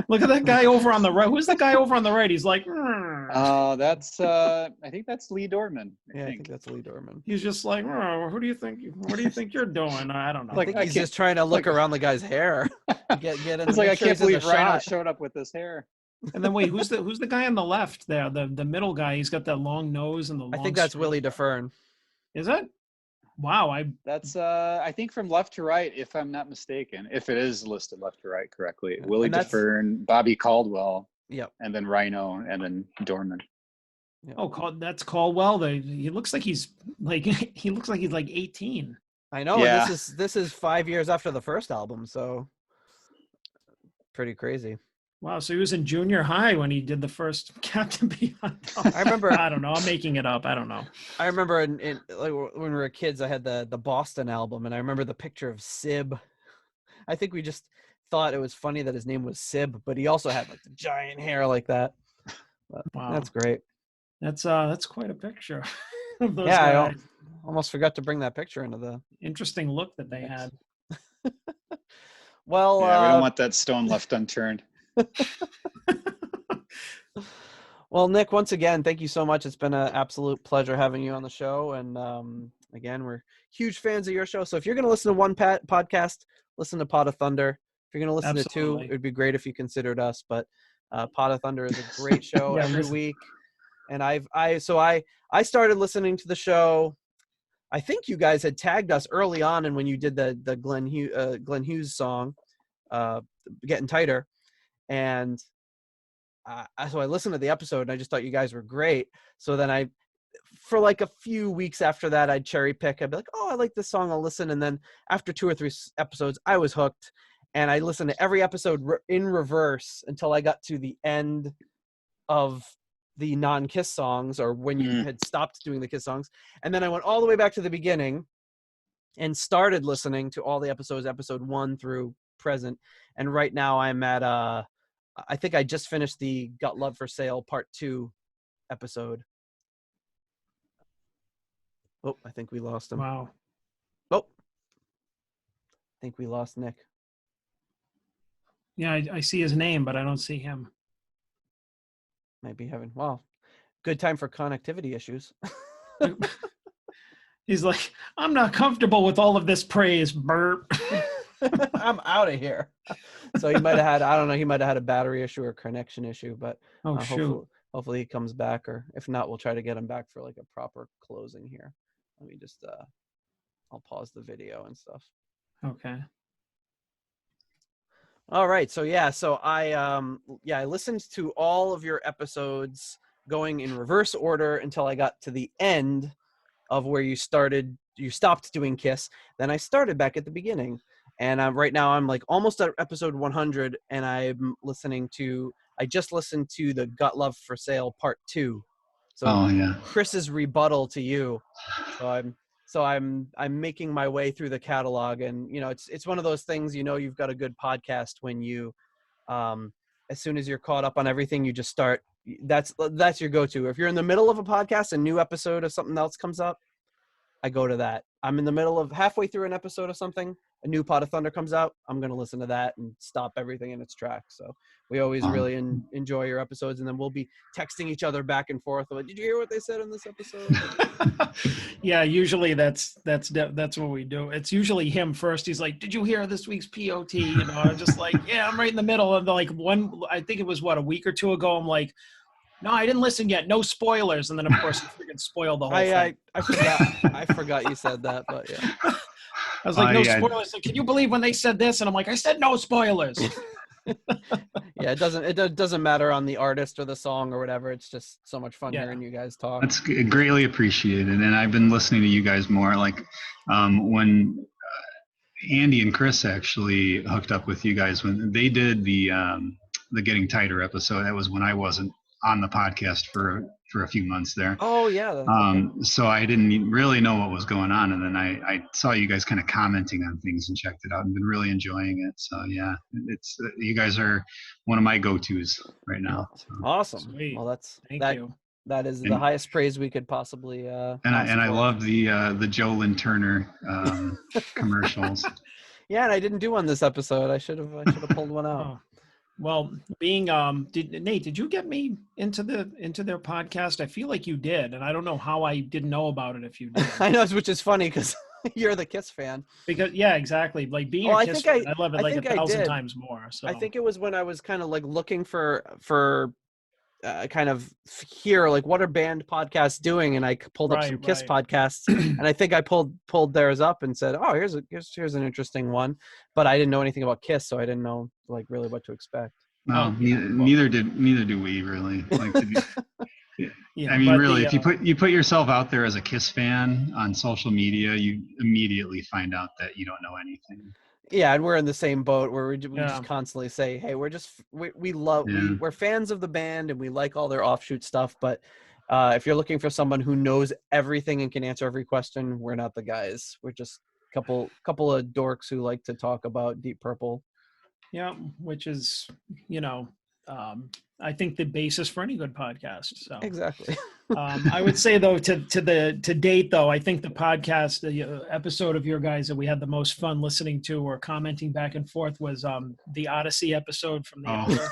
Speaker 2: Look at that guy over on the right. Who's the guy over on the right? He's like,
Speaker 3: that's I think that's Lee Dorman.
Speaker 1: I think that's Lee Dorman.
Speaker 2: He's just like, who do you think? What do you think you're doing? I don't know.
Speaker 1: I think he's just trying to look around the guy's hair. Get in.
Speaker 3: It's like I can't believe Rhino showed up with this hair.
Speaker 2: And then wait, who's the guy on the left there? The middle guy. He's got that long nose and the long.
Speaker 1: I think that's Willie DeFern.
Speaker 2: Is it? Wow,
Speaker 3: that's I think from left to right, if I'm not mistaken, if it is listed left to right correctly. Willie DeFern, Bobby Caldwell, and then Rhino, and then Dorman.
Speaker 1: Yep.
Speaker 2: Oh, that's Caldwell. He looks like he's like 18.
Speaker 1: I know. Yeah. And this is 5 years after the first album, so pretty crary.
Speaker 2: Wow, so he was in junior high when he did the first Captain Beyond.
Speaker 1: I remember.
Speaker 2: I don't know. I'm making it up. I don't know.
Speaker 1: I remember like when we were kids, I had the Boston album, and I remember the picture of Sib. I think we just thought it was funny that his name was Sib, but he also had like the giant hair like that. But wow, that's great.
Speaker 2: That's quite a picture.
Speaker 1: Of those guys. I almost forgot to bring that picture into the
Speaker 2: interesting look that they had.
Speaker 1: Well,
Speaker 3: we don't want that stone left unturned.
Speaker 1: Well, Nick, once again, thank you so much. It's been an absolute pleasure having you on the show. And again, we're huge fans of your show. So if you're going to listen to one podcast, listen to Pot of Thunder. If you're going to listen to two, it would be great if you considered us. But Pot of Thunder is a great show every week. And I started listening to the show. I think you guys had tagged us early on, and when you did the Glenn Hughes song, Getting Tighter. And so I listened to the episode and I just thought you guys were great. So then for like a few weeks after that, I'd cherry pick. I'd be like, oh, I like this song. I'll listen. And then after 2 or 3 episodes, I was hooked. And I listened to every episode in reverse until I got to the end of the non-Kiss songs, or when you had stopped doing the Kiss songs. And then I went all the way back to the beginning and started listening to all the episodes, episode 1 through present. And right now I'm at, I think I just finished the Got Love for Sale Part 2 episode. Oh, I think we lost him.
Speaker 2: Wow.
Speaker 1: Oh, I think we lost Nick.
Speaker 2: Yeah, I see his name, but I don't see him.
Speaker 1: Might be having, wow, good time for connectivity issues.
Speaker 2: He's like, I'm not comfortable with all of this praise, burp.
Speaker 1: I'm out of here. So he might have had, I don't know, he might have had a battery issue or connection issue, but hopefully he comes back, or if not, we'll try to get him back for like a proper closing here. Let me just, I'll pause the video and stuff.
Speaker 2: Okay.
Speaker 1: All right. So yeah, I listened to all of your episodes going in reverse order until I got to the end of where you stopped doing Kiss. Then I started back at the beginning. And right now I'm like almost at episode 100, and I just listened to the Got Love for Sale Part 2. So Chris's rebuttal to you. So I'm making my way through the catalog, and it's one of those things, you've got a good podcast when you as soon as you're caught up on everything, you just start. That's your go-to. If you're in the middle of a podcast, a new episode of something else comes up, I go to that. I'm in the middle of halfway through an episode of something, a new Pot of Thunder comes out, I'm going to listen to that and stop everything in its tracks. So we always really enjoy your episodes, and then we'll be texting each other back and forth. Like, did you hear what they said in this episode?
Speaker 2: Yeah, usually that's what we do. It's usually him first. He's like, did you hear this week's POT? I'm just like, yeah, I'm right in the middle of like I think it was a week or two ago. I'm like, no, I didn't listen yet. No spoilers. And then, of course, you freaking spoiled the whole thing.
Speaker 1: I forgot you said that, but yeah.
Speaker 2: I was like, no spoilers. Like, can you believe when they said this? And I'm like, I said no spoilers.
Speaker 1: Yeah, it doesn't matter on the artist or the song or whatever. It's just so much fun hearing you guys talk.
Speaker 4: That's greatly appreciated. And I've been listening to you guys more. Like when Andy and Chris actually hooked up with you guys when they did the Getting Tighter episode. That was when I wasn't on the podcast for a few months there.
Speaker 1: Oh yeah.
Speaker 4: So I didn't really know what was going on, and then I saw you guys kind of commenting on things and checked it out and been really enjoying it. So yeah, it's you guys are one of my go-tos right now. So.
Speaker 1: Awesome.
Speaker 2: Sweet.
Speaker 1: Well,
Speaker 2: Thank you.
Speaker 1: That is the highest praise we could possibly.
Speaker 4: And I love the Joe Lynn Turner commercials.
Speaker 1: Yeah, and I didn't do one this episode. I should have pulled one out.
Speaker 2: Oh. Well, being Nate, did you get me into their podcast? I feel like you did, and I don't know how I didn't know about it if you did.
Speaker 1: I know, which is funny because you're the Kiss fan.
Speaker 2: Because yeah, exactly. Like being a Kiss fan, I love it like 1,000 times more. So
Speaker 1: I think it was when I was kind of like looking for kind of hear like what are band podcasts doing, and I pulled up some Kiss podcasts, and I think I pulled theirs up and said, oh, here's an interesting one, but I didn't know anything about Kiss, so I didn't know like really what to expect.
Speaker 4: No, neither do we really. Like yeah, I mean, really, if you put yourself out there as a Kiss fan on social media, you immediately find out that you don't know anything.
Speaker 1: Yeah, and we're in the same boat where we just constantly say, hey, we're fans of the band and we like all their offshoot stuff, but if you're looking for someone who knows everything and can answer every question, we're not the guys. We're just a couple of dorks who like to talk about Deep Purple.
Speaker 2: Yeah, which is, I think the basis for any good podcast. So
Speaker 1: exactly.
Speaker 2: I would say though, to date though, I think the podcast, the episode of your guys that we had the most fun listening to or commenting back and forth was the Odyssey episode from the Emperor.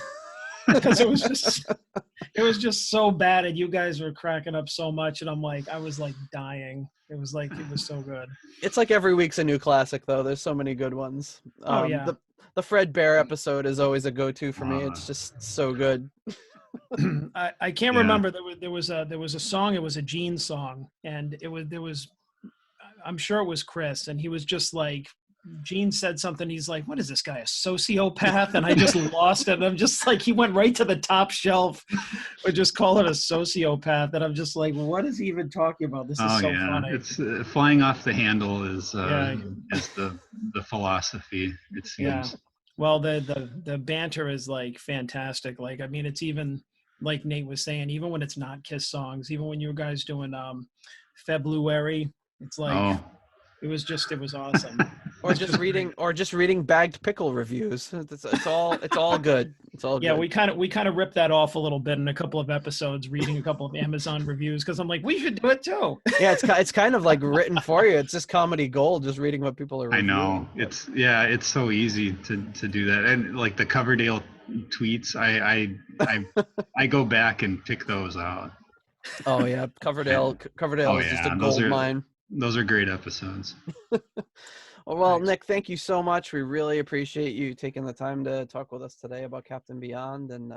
Speaker 2: Because it was just so bad, and you guys were cracking up so much, and I was like dying. It was so good.
Speaker 1: It's like every week's a new classic though. There's so many good ones. The Fred Bear episode is always a go-to for me. It's just so good.
Speaker 2: I can't remember. There was a song. It was a Gene song, and there was I'm sure it was Chris, and he was just like Gene said something. He's like, "What is this guy, a sociopath?" And I just lost it. I'm just like, he went right to the top shelf, or just call it a sociopath. And I'm just like, what is he even talking about? This is so funny.
Speaker 4: It's flying off the handle is the philosophy, it seems.
Speaker 2: Yeah. Well, the banter is like fantastic. Like, I mean, it's even like Nate was saying, even when it's not Kiss songs, even when you guys doing February, it's like it was awesome.
Speaker 1: Or just reading bagged pickle reviews. It's all good. It's all
Speaker 2: yeah,
Speaker 1: good.
Speaker 2: we kind of ripped that off a little bit in a couple of episodes, reading a couple of Amazon reviews, because I'm like, we should do it too.
Speaker 1: Yeah, it's kind of like written for you. It's just comedy gold, just reading what people are reviewing.
Speaker 4: I know. It's so easy to do that. And like the Coverdale tweets, I go back and pick those out.
Speaker 1: Oh yeah, Coverdale is just a gold mine.
Speaker 4: Those are great episodes.
Speaker 1: Well, Nick, thank you so much. We really appreciate you taking the time to talk with us today about Captain Beyond, and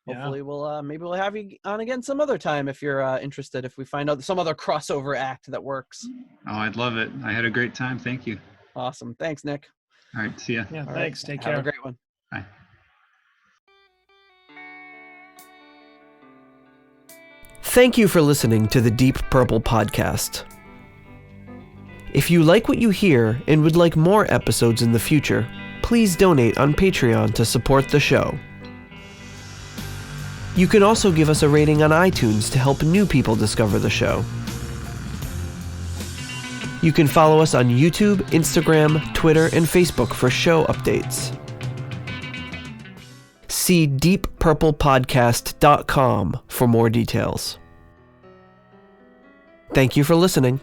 Speaker 1: hopefully we'll have you on again some other time if you're interested. If we find out some other crossover act that works.
Speaker 4: Oh, I'd love it. I had a great time. Thank you.
Speaker 1: Awesome. Thanks, Nick.
Speaker 4: All right. See ya.
Speaker 2: Yeah.
Speaker 1: All
Speaker 2: Thanks.
Speaker 1: right.
Speaker 2: Take care.
Speaker 1: Have a great one.
Speaker 4: Bye.
Speaker 5: Thank you for listening to the Deep Purple Podcast. If you like what you hear and would like more episodes in the future, please donate on Patreon to support the show. You can also give us a rating on iTunes to help new people discover the show. You can follow us on YouTube, Instagram, Twitter, and Facebook for show updates. See deeppurplepodcast.com for more details. Thank you for listening.